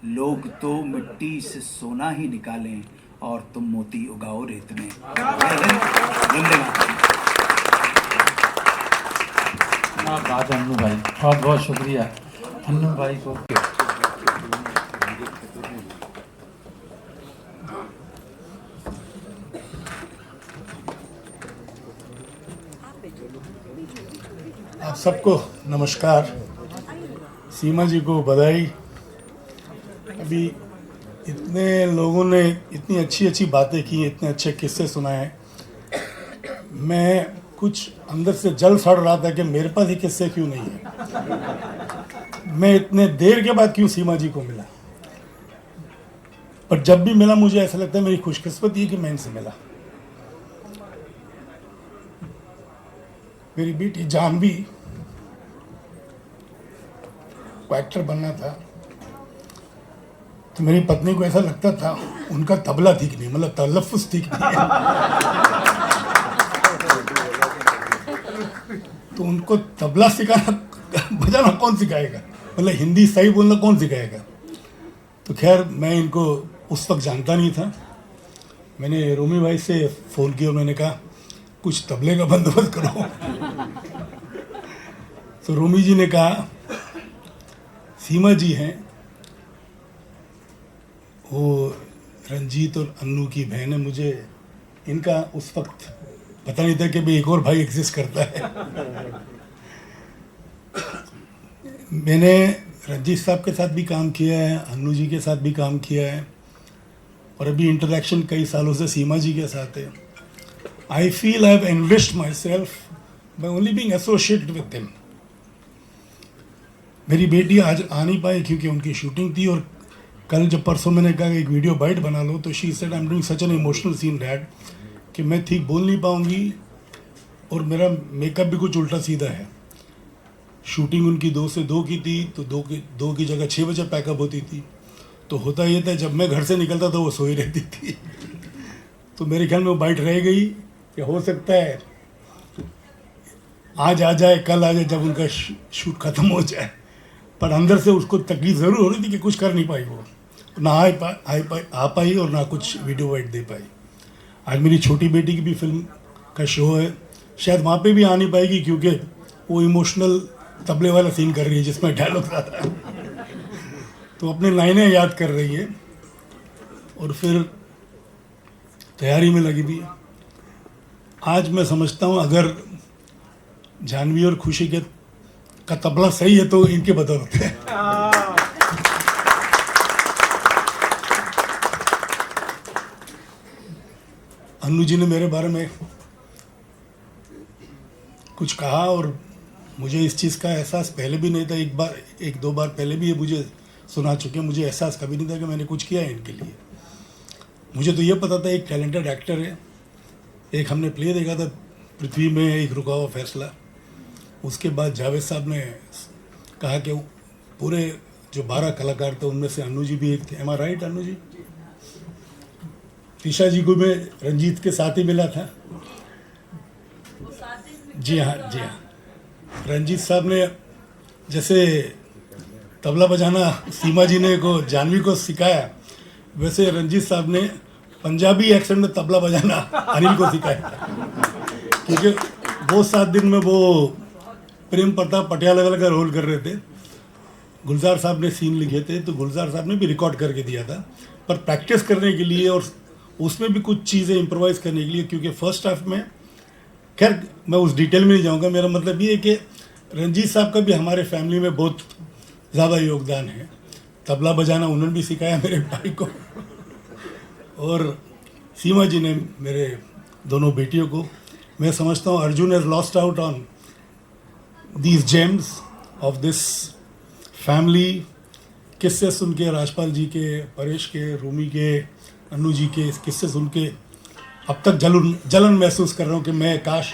लोग तो मिट्टी से सोना ही निकालें और तुम मोती उगाओ रेत में। वंदे मातरम। बात अन्नू भाई, बहुत बहुत शुक्रिया अन्नू भाई को। आप सबको नमस्कार, सीमा जी को बधाई। अभी इतने लोगों ने इतनी अच्छी अच्छी बातें की, इतने अच्छे किस्से सुनाए, मैं कुछ अंदर से जल सड़ रहा था कि मेरे पास ये किस्से क्यों नहीं है, मैं इतने देर के बाद क्यों सीमा जी को मिला। पर जब भी मिला मुझे ऐसा लगता है मेरी खुशकिस्मती है कि मैं इनसे मिला। मेरी बेटी जानवी को एक्टर बनना था, तो मेरी पत्नी को ऐसा लगता था उनका तबला ठीक नहीं, मतलब तलफ्फुज़ ठीक नहीं है। तो उनको तबला सिखाना बजाना कौन सिखाएगा, मतलब हिंदी सही बोलना कौन सिखाएगा। तो खैर मैं इनको उस वक्त जानता नहीं था। मैंने रोमी भाई से फ़ोन किया और मैंने कहा कुछ तबले का बंदोबस्त करो। तो रोमी जी ने कहा सीमा जी हैं, वो रंजीत और अन्नू की बहन है। मुझे इनका उस वक्त पता नहीं था कि भाई एक और भाई एग्जिस्ट करता है। मैंने रंजीत साहब के साथ भी काम किया है, अन्नू जी के साथ भी काम किया है, और अभी इंटरेक्शन कई सालों से सीमा जी के साथ है। I feel I have enriched myself by only being associated with them. मेरी बेटी आज आ नहीं पाई क्योंकि उनकी शूटिंग थी, और कल जब परसों मैंने कहा एक वीडियो बाइट बना लो तो she said I am doing such an emotional scene dad कि मैं ठीक बोल नहीं पाऊंगी और मेरा मेकअप भी कुछ उल्टा सीधा है। शूटिंग उनकी 2 से 2 की थी, तो 2 की जगह 6 बजे पैकअप होती थी। तो होता ये था जब मैं घर से निकलता था वो सोई रहती थी। तो मेरे ख्याल में वो बाइट रह गई कि हो सकता है आज आ जाए, कल आ जाए, जब उनका शूट ख़त्म हो जाए। पर अंदर से उसको तकलीफ ज़रूर हो रही थी कि कुछ कर नहीं पाई, वो ना आ पाई और ना कुछ वीडियो वाइट दे पाई। आज मेरी छोटी बेटी की भी फिल्म का शो है, शायद वहाँ पे भी आ नहीं पाएगी क्योंकि वो इमोशनल तबले वाला सीन कर रही है जिसमें डायलॉग आता है। तो अपने लाइनें याद कर रही है और फिर तैयारी में लगी हुई है। आज मैं समझता हूँ अगर जानवी और खुशी का तबला सही है तो इनके बदौलत है। अन्नू जी ने मेरे बारे में कुछ कहा और मुझे इस चीज़ का एहसास पहले भी नहीं था। एक दो बार पहले भी ये मुझे सुना चुके हैं। मुझे एहसास कभी नहीं था कि मैंने कुछ किया है इनके लिए। मुझे तो ये पता था एक टैलेंटेड एक्टर है। एक हमने प्ले देखा था पृथ्वी में, एक रुका हुआ फैसला। उसके बाद जावेद साहब ने कहा कि पूरे जो 12 कलाकार थे उनमें से अन्नू जी भी एक थे। एम आई राइट अन्नू जी? तीशा जी को मैं रंजीत के साथ ही मिला था। जी हाँ, जी हाँ। रंजीत साहब ने जैसे तबला बजाना सीमा जी ने को जानवी को सिखाया, वैसे रंजीत साहब ने पंजाबी एक्सेंट में तबला बजाना अनिल को सिखाया। क्योंकि वो 7 दिन में वो प्रेम प्रताप पटियाला वाला का रोल कर रहे थे। गुलजार साहब ने सीन लिखे थे तो गुलजार साहब ने भी रिकॉर्ड करके दिया था, पर प्रैक्टिस करने के लिए और उसमें भी कुछ चीज़ें इम्प्रोवाइज़ करने के लिए, क्योंकि फर्स्ट हाफ में, खैर मैं उस डिटेल में नहीं जाऊंगा। मेरा मतलब ये है कि रंजीत साहब का भी हमारे फैमिली में बहुत ज़्यादा योगदान है। तबला बजाना उन्होंने भी सिखाया मेरे भाई को, और सीमा जी ने मेरे दोनों बेटियों को। मैं समझता हूँ Arjun has lost out on these gems of this family किस्से सुन के, राजपाल जी के, परेश के, रूमी के, अन्नू जी के किस्से सुन के अब तक जलन महसूस कर रहा हूँ कि मैं काश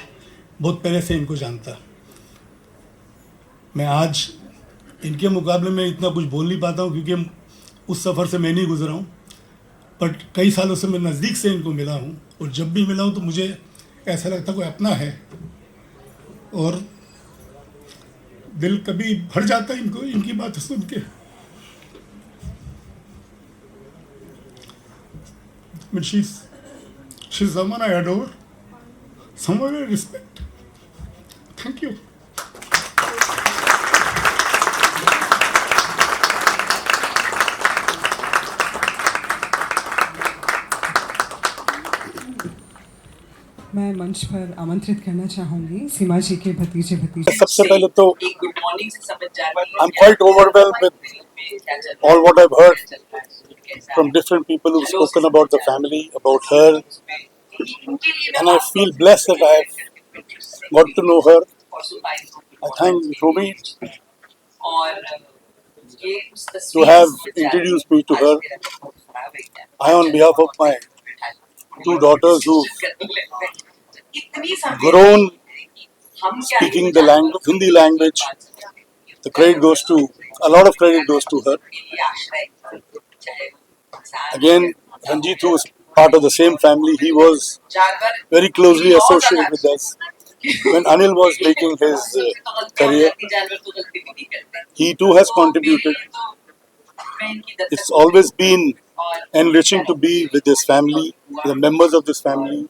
बहुत पहले से इनको जानता। मैं आज इनके मुकाबले में इतना कुछ बोल नहीं पाता हूँ क्योंकि उस सफ़र से मैं नहीं गुजरा हूँ, बट कई सालों से मैं नज़दीक से इनको मिला हूँ और जब भी मिला हूँ तो मुझे ऐसा लगता कोई अपना है और दिल कभी भर जाता है इनको इनकी बातें सुन के। But she's someone I adore, someone I respect. Thank you. मैं मंच पर आमंत्रित करना चाहूंगी सीमा जी के भतीजे भतीजे। सबसे पहले तो I'm quite overwhelmed with all what I've heard from different people who've spoken about the family, about her, and I feel blessed that I have got to know her. I thank Rumi to have introduced me to her. I, on behalf of my two daughters who've grown speaking the language, Hindi language, a lot of credit goes to her. Again, Ranjit, who was part of the same family, he was very closely associated with us. When Anil was making his career, he too has contributed. It's always been enriching to be with this family, the members of this family.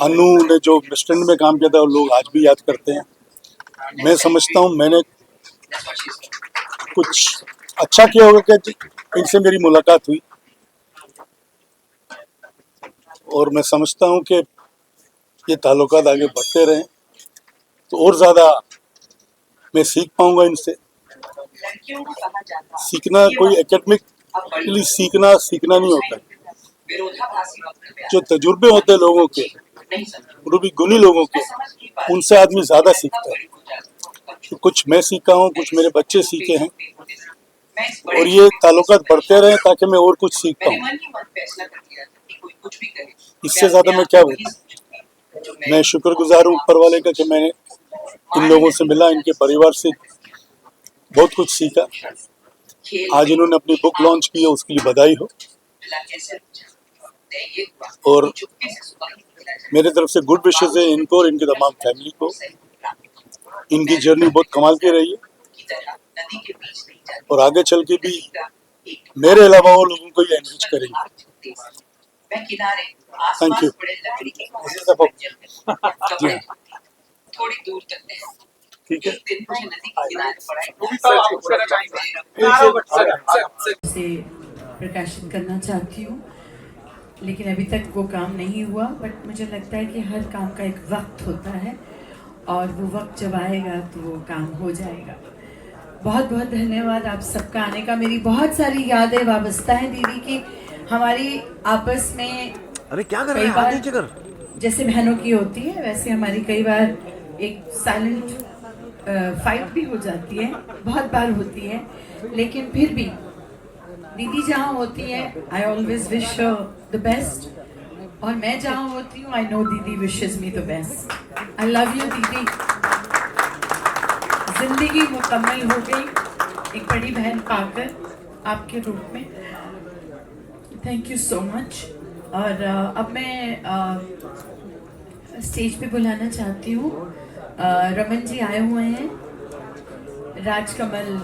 अनु ने जो मिस्ट्रेंड में काम किया था वो लोग आज भी याद करते हैं। मैं समझता हूँ मैंने कुछ अच्छा किया होगा कि इनसे मेरी मुलाकात हुई और मैं समझता हूँ कि ये ताल्लुकात आगे बढ़ते रहें तो और ज़्यादा मैं सीख पाऊँगा इनसे। सीखना कोई एकेडमिकली सीखना नहीं होता, जो तजुर्बे होते हैं लोगों के, वो भी गुणी लोगों के, उनसे आदमी ज़्यादा सीखता है। तो कुछ मैं सीखा हूँ, कुछ मेरे बच्चे सीखे हैं और ये ताल्लुकात बढ़ते रहें ताकि मैं और कुछ सीख पाऊँ। इससे ज़्यादा मैं क्या बोलूँ। मैं शुक्रगुजार हूँ ऊपर वाले का कि मैंने इन लोगों से मिला, इनके परिवार से बहुत कुछ सीखा। आज इन्होंने अपनी बुक लॉन्च की है, उसके लिए बधाई हो। और मेरे तरफ से गुड विशेस है इनको और इनकी तमाम फैमिली को। इनकी जर्नी बहुत कमाल की रही है और आगे चल के भी मेरे अलावा वो लोगों को ये एनरिच करेंगे। Thank you. थोड़ी दूर तक ठीक है। से प्रकाशित करना चाहती हूँ, लेकिन अभी तक वो काम नहीं हुआ। बट मुझे लगता है कि हर काम का एक वक्त होता है और वो वक्त जब आएगा तो वो काम हो जाएगा। बहुत बहुत धन्यवाद आप सबका आने का। मेरी बहुत सारी यादें वाबस्ता हैं दीदी की। हमारी आपस में अरे क्या कर रहे हैं? नीचे कर। जैसे बहनों की होती है वैसे हमारी कई बार एक साइलेंट फाइट भी हो जाती है, बहुत बार होती है, लेकिन फिर भी दीदी जहाँ होती है I always wish the best और मैं जहाँ होती हूँ आई नो दीदी wishes me the best. I love you दीदी। जिंदगी मुकम्मल हो गई एक बड़ी बहन पाकर आपके रूप में। Thank you so much. और अब मैं स्टेज पे बुलाना चाहती हूँ रमन जी आए हुए हैं राजकमल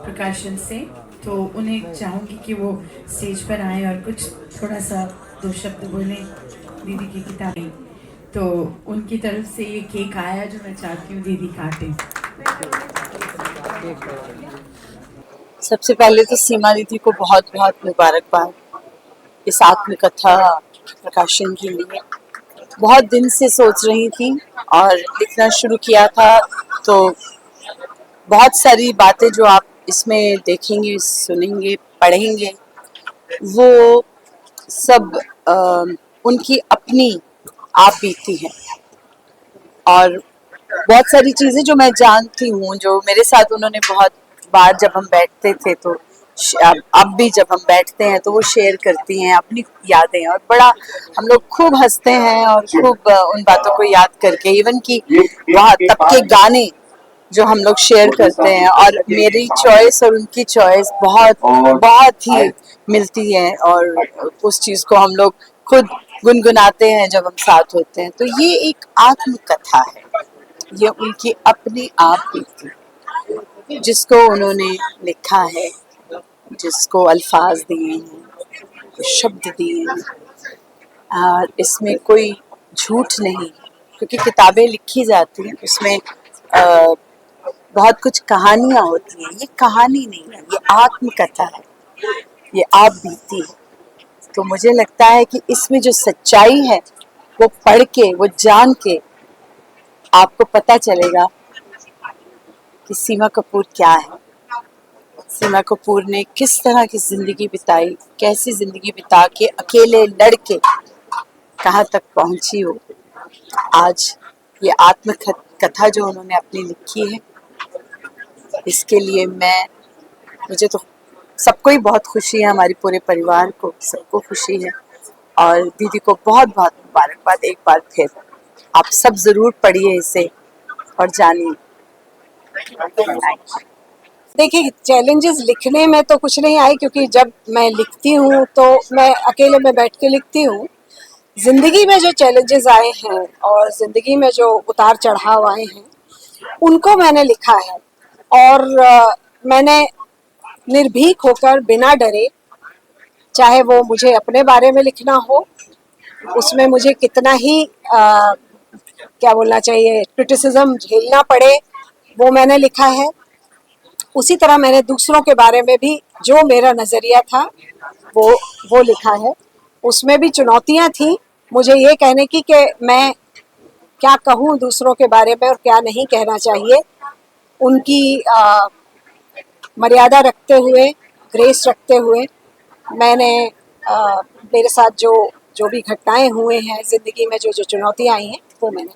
प्रकाशन से, तो उन्हें चाहूँगी कि वो स्टेज पर आए और कुछ थोड़ा सा दो शब्द बोलें दीदी की किताबें। तो उनकी तरफ से ये केक आया जो मैं चाहती हूँ दीदी काटें। सबसे पहले तो सीमा दीदी को बहुत बहुत मुबारकबाद इस आत्मकथा प्रकाशन के लिए। बहुत दिन से सोच रही थी और लिखना शुरू किया था, तो बहुत सारी बातें जो आप इसमें देखेंगे, सुनेंगे, पढ़ेंगे, वो सब उनकी अपनी आप बीती है। और बहुत सारी चीज़ें जो मैं जानती हूँ, जो मेरे साथ उन्होंने बहुत बार जब हम बैठते थे तो अब भी जब हम बैठते हैं तो वो शेयर करती हैं अपनी यादें, और बड़ा हम लोग खूब हंसते हैं और खूब उन बातों को याद करके, इवन कि वहाँ तब के गाने जो हम लोग शेयर करते हैं, और मेरी चॉइस और उनकी चॉइस बहुत बहुत ही मिलती है, और उस चीज को हम लोग खुद गुनगुनाते हैं जब हम साथ होते हैं। तो ये एक आत्मकथा है, ये उनकी अपनी आप बीती जिसको उन्होंने लिखा है, जिसको अल्फाज दिए हैं, शब्द दिए हैं, और इसमें कोई झूठ नहीं, क्योंकि किताबें लिखी जाती हैं उसमें बहुत कुछ कहानियां होती हैं। ये कहानी नहीं है, ये आत्मकथा है, ये आप बीती है। तो मुझे लगता है कि इसमें जो सच्चाई है वो पढ़ के, वो जान के आपको पता चलेगा कि सीमा कपूर क्या है, सीमा कपूर ने किस तरह की जिंदगी बिताई, कैसी जिंदगी बिता के अकेले लड़के कहाँ तक पहुंची हो। आज ये आत्मकथा जो उन्होंने अपनी लिखी है, इसके लिए मुझे तो सबको ही बहुत खुशी है, हमारी पूरे परिवार को सबको खुशी है, और दीदी को बहुत बहुत मुबारकबाद एक बार फिर। आप सब जरूर पढ़िए इसे और जानिए। देखिए, चैलेंजेस लिखने में तो कुछ नहीं आए, क्योंकि जब मैं लिखती हूँ तो मैं अकेले में बैठ के लिखती हूँ। जिंदगी में जो चैलेंजेस आए हैं और जिंदगी में जो उतार चढ़ाव आए हैं उनको मैंने लिखा है, और मैंने निर्भीक होकर बिना डरे, चाहे वो मुझे अपने बारे में लिखना हो, उसमें मुझे कितना ही क्या बोलना चाहिए, क्रिटिसिज्म झेलना पड़े, वो मैंने लिखा है। उसी तरह मैंने दूसरों के बारे में भी जो मेरा नज़रिया था वो लिखा है। उसमें भी चुनौतियां थी मुझे ये कहने की कि मैं क्या कहूँ दूसरों के बारे में और क्या नहीं कहना चाहिए। उनकी मर्यादा रखते हुए, ग्रेस रखते हुए मैंने मेरे साथ जो भी घटनाएं हुए हैं ज़िंदगी में, जो चुनौतियां आई हैं, वो मैंने।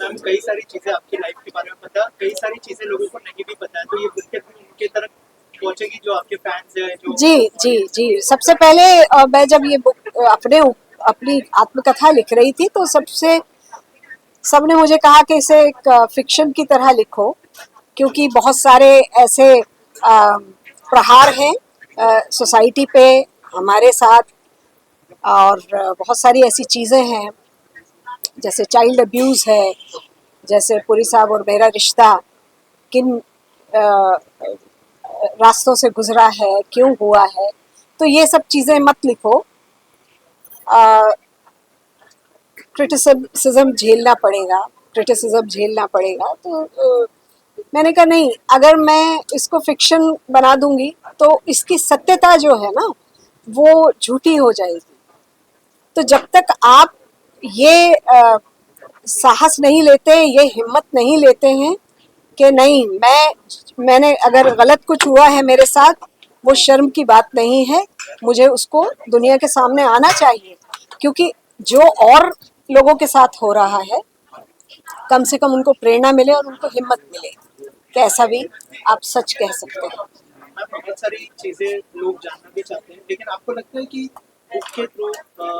मैम, कई सारी चीजें आपकी लाइफ के बारे में पता, कई सारी चीजें लोगों को नहीं भी पता है, तो ये बुक के थ्रू उनके तरफ पहुंचेगी जो आपके फैंस हैं जो। जी। सबसे पहले मैं जब ये बुक अपनी आत्मकथा लिख रही थी तो सबने मुझे कहा कि इसे एक फिक्शन की तरह लिखो, क्योंकि बहुत सारे ऐसे प्रहार हैं सोसाइटी पे हमारे साथ, और बहुत सारी ऐसी चीज़ें हैं जैसे चाइल्ड अब्यूज़ है, जैसे पुरी साहब और मेरा रिश्ता किन रास्तों से गुजरा है, क्यों हुआ है, तो ये सब चीज़ें मत लिखो। क्रिटिसिज्म झेलना पड़ेगा। तो मैंने कहा नहीं, अगर मैं इसको फिक्शन बना दूंगी तो इसकी सत्यता जो है ना वो झूठी हो जाएगी। तो जब तक आप ये साहस नहीं लेते, ये हिम्मत नहीं लेते हैं कि नहीं, मैंने अगर गलत कुछ हुआ है मेरे साथ, वो शर्म की बात नहीं है, मुझे उसको दुनिया के सामने आना चाहिए, क्योंकि जो और लोगों के साथ हो रहा है कम से कम उनको प्रेरणा मिले और उनको हिम्मत मिले कि ऐसा भी आप सच कह सकते हैं। बहुत सारी चीजें लोग जानना भी चाहते हैं, लेकिन आपको लगता है कि बुक के थ्रू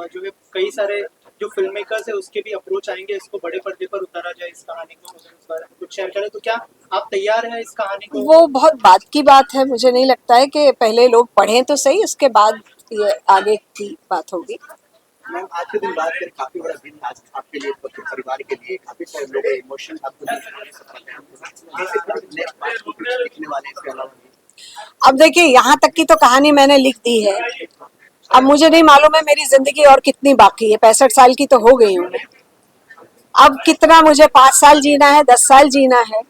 जो है कई सारे जो फिल्म मेकर्स है उसके भी अप्रोच आएंगे, इसको बड़े पर्दे पर उतारा जाए इस कहानी को, अगर इस बारे में कुछ शेयर करें, तो क्या आप तैयार हैं इस कहानी को? वो बहुत बात की बात है, मुझे नहीं लगता है कि पहले लोग पढ़ें तो सही, उसके बाद ये आगे की बात होगी। मैम, आज के दिन बात करें, काफी बड़ा दिन आज आपके लिए, परिवार के लिए, काफी सारे लोग इमोशन आपको लिखने वाले, इसके अलावा अब देखिए, यहाँ तक की तो कहानी मैंने लिख दी है, अब मुझे नहीं मालूम है मेरी जिंदगी और कितनी बाकी है। 65 साल की तो हो गई हूँ मैं, अब कितना मुझे 5 साल जीना है, 10 साल जीना है,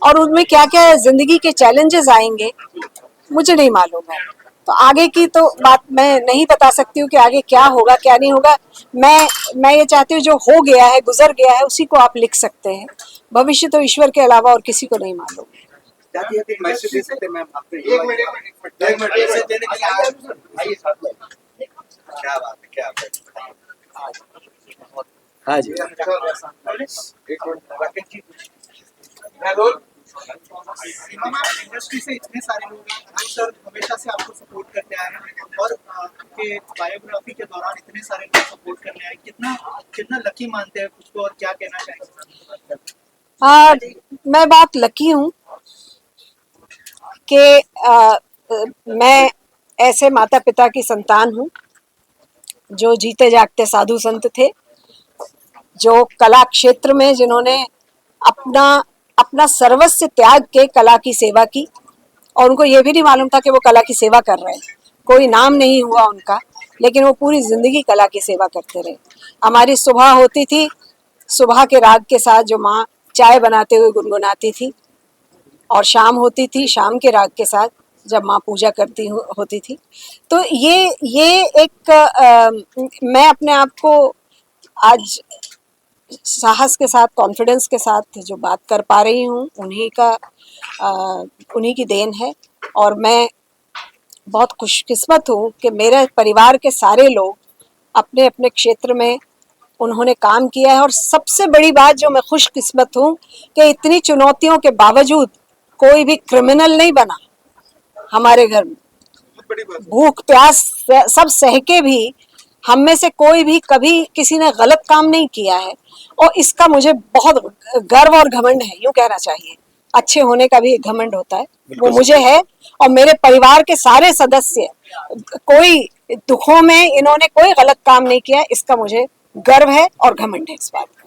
और उनमें क्या क्या जिंदगी के चैलेंजेस आएंगे मुझे नहीं मालूम है। तो आगे की तो बात मैं नहीं बता सकती हूँ कि आगे क्या होगा क्या नहीं होगा। मैं ये चाहती हूँ जो हो गया है, गुजर गया है, उसी को आप लिख सकते हैं। भविष्य तो ईश्वर के अलावा और किसी को नहीं मालूम। मैसेज दे सकते हैं मैम आपको? एक मिनट क्या बात है, क्या बात है। हाँ जी, सीमा मैम, इंडस्ट्री से इतने सारे लोग हैं, अनिल सर हमेशा से आपको सपोर्ट करते आए हैं और आपके बायोग्राफी के दौरान इतने सारे लोग सपोर्ट करने आए, कितना कितना लकी मानते हैं खुद को और क्या कहना चाहेंगे? मैं बहुत लकी हूँ कि मैं ऐसे माता पिता की संतान हूँ जो जीते जागते साधु संत थे, जो कला क्षेत्र में जिन्होंने अपना सर्वस्व त्याग के कला की सेवा की, और उनको ये भी नहीं मालूम था कि वो कला की सेवा कर रहे हैं, कोई नाम नहीं हुआ उनका, लेकिन वो पूरी जिंदगी कला की सेवा करते रहे। हमारी सुबह होती थी, सुबह के राग के साथ जो माँ चाय बनाते हुए गुनगुनाती थी, और शाम होती थी शाम के राग के साथ जब माँ पूजा करती होती थी। तो ये एक मैं अपने आप को आज साहस के साथ, कॉन्फिडेंस के साथ जो बात कर पा रही हूँ, उन्हीं की देन है। और मैं बहुत खुशकिस्मत हूँ कि मेरे परिवार के सारे लोग अपने अपने क्षेत्र में उन्होंने काम किया है। और सबसे बड़ी बात जो मैं खुशकिस्मत हूँ कि इतनी चुनौतियों के बावजूद कोई भी क्रिमिनल नहीं बना हमारे घर में। भूख प्यास सब सह के भी हम में से कोई भी कभी किसी ने गलत काम नहीं किया है, और इसका मुझे बहुत गर्व और घमंड है, यूं कहना चाहिए। अच्छे होने का भी एक घमंड होता है, वो मुझे है। और मेरे परिवार के सारे सदस्य, कोई दुखों में इन्होंने कोई गलत काम नहीं किया, इसका मुझे गर्व है और घमंड है इस बात का।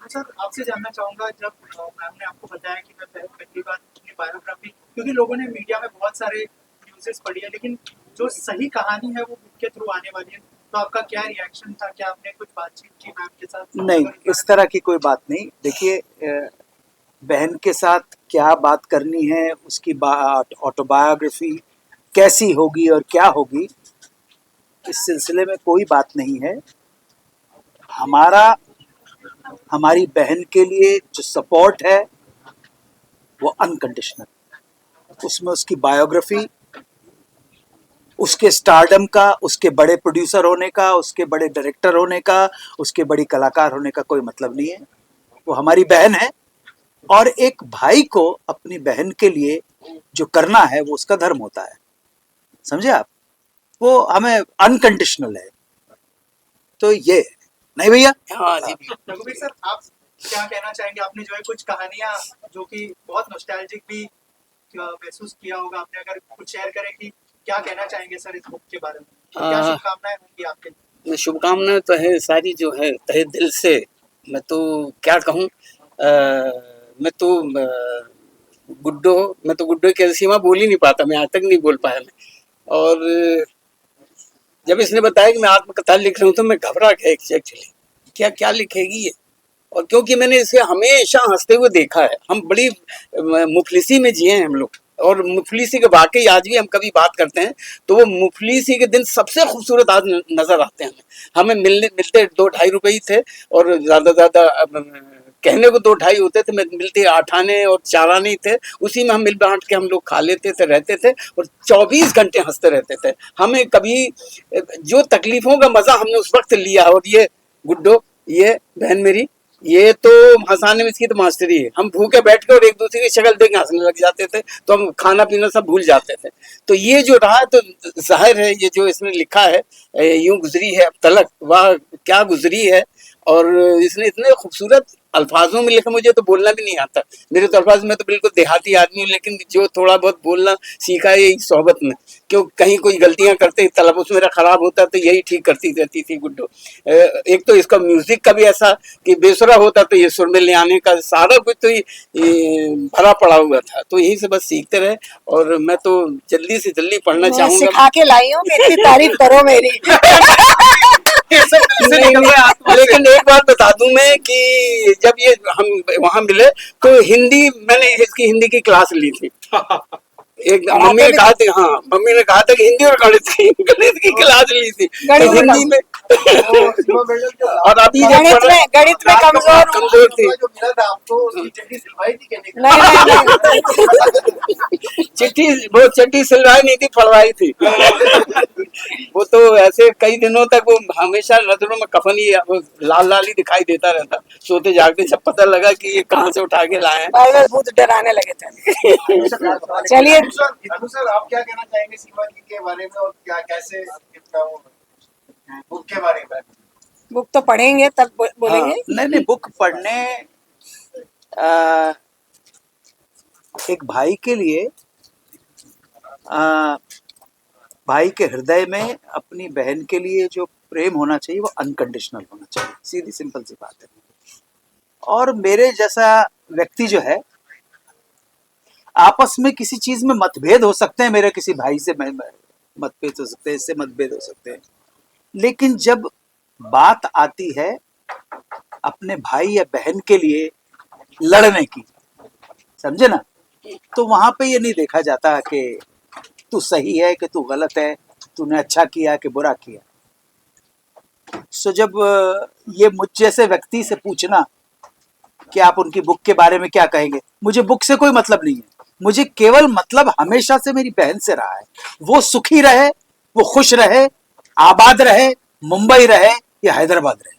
सर, आपसे जानना चाहूंगा, जब मैम ने आपको बताया कि मैं पहली बार अपनी बायोग्राफी, क्योंकि लोगों ने मीडिया में बहुत सारे न्यूज़ेस पढ़ी है, लेकिन जो सही कहानी है वो बुक के थ्रू आने वाली है, तो आपका क्या रिएक्शन था? क्या आपने कुछ बातचीत की मैम के साथ? नहीं, इस तरह की कोई बात नहीं। देखिए, बहन के साथ क्या बात करनी है, उसकी ऑटोबायोग्राफी कैसी होगी और क्या होगी, इस सिलसिले में कोई बात नहीं है। हमारी बहन के लिए जो सपोर्ट है वो अनकंडीशनल, उसमें उसकी बायोग्राफी, उसके स्टारडम का, उसके बड़े प्रोड्यूसर होने का, उसके बड़े डायरेक्टर होने का, उसके बड़ी कलाकार होने का कोई मतलब नहीं है। वो हमारी बहन है, और एक भाई को अपनी बहन के लिए जो करना है वो उसका धर्म होता है, समझे आप? वो हमें अनकंडीशनल है। तो ये नहीं भैया। हाँ जी। रघुवीर सर, आप क्या कहना चाहेंगे? आपने जो है कुछ कहानियां जो कि बहुत नॉस्टैल्जिक भी महसूस किया होगा, आपने अगर कुछ शेयर करें कि क्या कहना चाहेंगे सर इस बुक के बारे में? क्या शुभकामनाएं होंगी आपके लिए? शुभकामनाएं तो है सारी, जो है तहे दिल से। मैं तो क्या कहूँ, मैं तो गुड्डो के सीमा बोल ही नहीं पाता, मैं आज तक नहीं बोल पाया मैं। और जब इसने बताया कि मैं आत्मकथा लिख रहा हूँ तो मैं घबरा गया एक्चुअली, क्या लिखेगी ये। और क्योंकि मैंने इसे हमेशा हंसते हुए देखा है, हम बड़ी मुफलिसी में जिए हैं हम लोग, और मुफलिसी के वाकई आज भी हम कभी बात करते हैं तो वो मुफलिसी के दिन सबसे खूबसूरत आज नजर आते हैं हमें। मिलते 2-2.5 रुपए ही थे, और ज्यादा कहने को 2-2.5 होते थे, मिलते 8 आने और 4 आने ही थे। उसी में हम मिल बांट के हम लोग खा लेते थे, रहते थे, और 24 घंटे हंसते रहते थे। हमें कभी जो तकलीफों का मजा हमने उस वक्त लिया, और ये गुड्डो, ये बहन मेरी, ये तो हंसाने में इसकी तो मास्टरी है। हम भूखे बैठ के और एक दूसरे की शक्ल देख के हंसने लग जाते थे, तो हम खाना पीना सब भूल जाते थे। तो ये जो रहा, तो जाहिर है ये जो इसने लिखा है, यूं गुजरी है अब तलक, वाह क्या गुजरी है। और इसने इतने खूबसूरत अल्फाजों में लिखा, मुझे तो बोलना भी नहीं आता। मेरे तो अल्फाज में तो बिल्कुल देहाती आदमी हूँ, लेकिन जो थोड़ा बहुत बोलना सीखा है यही सोहबत में। क्यों कहीं कोई गलतियां करते, तलफ़ुज़ मेरा ख़राब होता तो यही ठीक करती रहती थी गुड्डो। एक तो इसका म्यूज़िक का भी ऐसा कि बेसुरा होता तो ये सुर में ले आने का सारा कुछ तो ये भरा पड़ा हुआ था। तो यही से बस सीखते रहे, और मैं तो जल्दी से जल्दी पढ़ना चाहूँगा। सिखा के लाई हूँ, इतनी तारीफ करो मेरी। लेकिन एक बात बता दूं मैं कि जब ये हम वहां मिले तो मैंने इसकी हिंदी की क्लास ली थी। एक मम्मी ने कहा था, हाँ मम्मी ने कहा था कि हिंदी और गणित की क्लास ली थी, तो हिंदी में और अभी गणित में कमजोर थी। चिट्ठी वो चिट्ठी सिलवाई नहीं थी, फड़वाई थी। वो तो ऐसे कई दिनों तक वो हमेशा नजरों में कफन ही लाल लाल ही दिखाई देता रहता। सोते जागते जब पता लगा कि ये कहाँ से उठा के लाए हैं, बहुत डराने लगे थे। चलिए सर, आप क्या कहना चाहेंगे सीमा जी के बारे में और क्या कैसे बुक के बारे में? बुक तो पढ़ेंगे तब बोलेंगे। नहीं, बुक पढ़ने एक भाई के लिए भाई के हृदय में अपनी बहन के लिए जो प्रेम होना चाहिए वो अनकंडीशनल होना चाहिए, सीधी सिंपल सी बात है। और मेरे जैसा व्यक्ति जो है, आपस में किसी चीज में मतभेद हो सकते हैं, मेरे किसी भाई से मतभेद हो सकते हैं, इससे मतभेद हो सकते हैं, लेकिन जब बात आती है अपने भाई या बहन के लिए लड़ने की, समझे ना, तो वहां पे ये नहीं देखा जाता कि तू सही है कि तू गलत है, तूने अच्छा किया कि बुरा किया। सो जब ये मुझ जैसे व्यक्ति से पूछना कि आप उनकी बुक के बारे में क्या कहेंगे, मुझे बुक से कोई मतलब नहीं है, मुझे केवल मतलब हमेशा से मेरी बहन से रहा है। वो सुखी रहे, वो खुश रहे, आबाद रहे, मुंबई रहे या हैदराबाद रहे।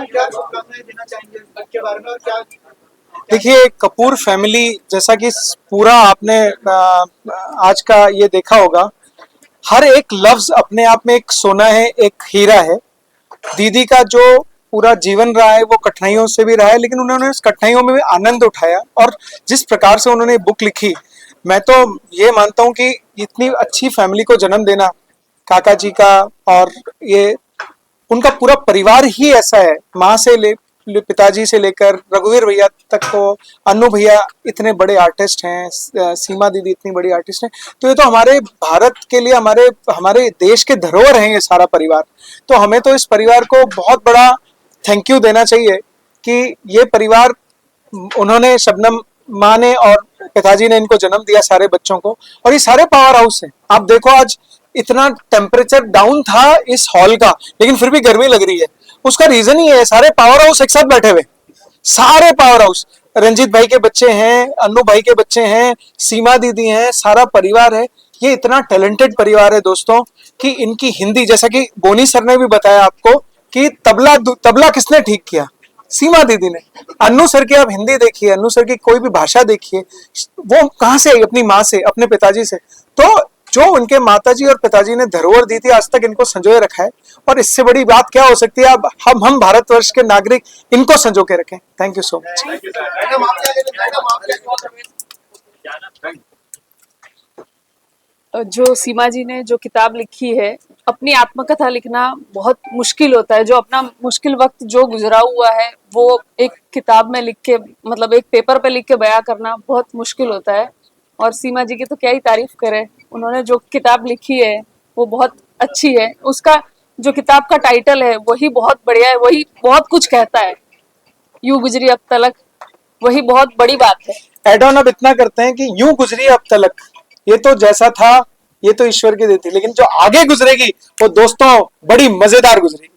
क्या शुभकामनाएं देना चाहेंगे बुक के बारे में और क्या? देखिए, कपूर फैमिली जैसा कि पूरा आपने आज का ये देखा होगा, हर एक लफ्ज अपने आप में एक सोना है, एक हीरा है। दीदी का जो पूरा जीवन रहा है वो कठिनाइयों से भी रहा है, लेकिन उन्होंने उस कठिनाइयों में भी आनंद उठाया। और जिस प्रकार से उन्होंने बुक लिखी, मैं तो ये मानता हूँ कि इतनी अच्छी फैमिली को जन्म देना, काका जी का और ये उनका पूरा परिवार ही ऐसा है, माँ से पिताजी से लेकर रघुवीर भैया तक को, अन्नू भैया इतने बड़े आर्टिस्ट हैं, सीमा दीदी इतनी बड़ी आर्टिस्ट हैं, तो ये तो हमारे भारत के लिए, हमारे देश के धरोहर हैं ये सारा परिवार। तो हमें तो इस परिवार को बहुत बड़ा थैंक यू देना चाहिए कि ये परिवार, उन्होंने, शबनम माँ ने और पिताजी ने इनको जन्म दिया सारे बच्चों को, और ये सारे पावर हाउस हैं। आप देखो आज इतना टेम्परेचर डाउन था इस हॉल का, लेकिन फिर भी गर्मी लग रही है। उसका रीजन ही है, सारे पावर हाउस एक साथ बैठे हुए, सारे पावर हाउस, रंजीत भाई के बच्चे हैं, अन्नू भाई के बच्चे हैं, सीमा दीदी हैं, सारा परिवार है। ये इतना टैलेंटेड परिवार है दोस्तों कि इनकी हिंदी, जैसा कि बोनी सर ने भी बताया आपको कि तबला किसने ठीक किया, सीमा दीदी ने। अन्नू सर की आप हिंदी देखिए, अन्नू सर की कोई भी भाषा देखिए, वो कहाँ से आई? अपनी माँ से, अपने पिताजी से। तो जो उनके माताजी और पिताजी ने धरोहर दी थी, आज तक इनको संजोए रखा है, और इससे बड़ी बात क्या हो सकती है? अब हम भारतवर्ष के नागरिक इनको संजो के रखें। Thank you so much. जो सीमा जी ने जो किताब लिखी है, अपनी आत्मकथा लिखना बहुत मुश्किल होता है। जो अपना मुश्किल वक्त जो गुजरा हुआ है वो एक किताब में लिख के, मतलब एक पेपर पे लिख के बयां करना बहुत मुश्किल होता है। और सीमा जी की तो क्या ही तारीफ करें, उन्होंने जो किताब लिखी है वो बहुत अच्छी है। उसका जो किताब का टाइटल है वही बहुत बढ़िया है, वही बहुत कुछ कहता है, यूं गुजरी अब तलक, वही बहुत बड़ी बात है। एड ऑन अब इतना करते हैं कि यूं गुजरी अब तलक, ये तो जैसा था ये तो ईश्वर की देती, लेकिन जो आगे गुजरेगी वो दोस्तों बड़ी मजेदार गुजरेगी।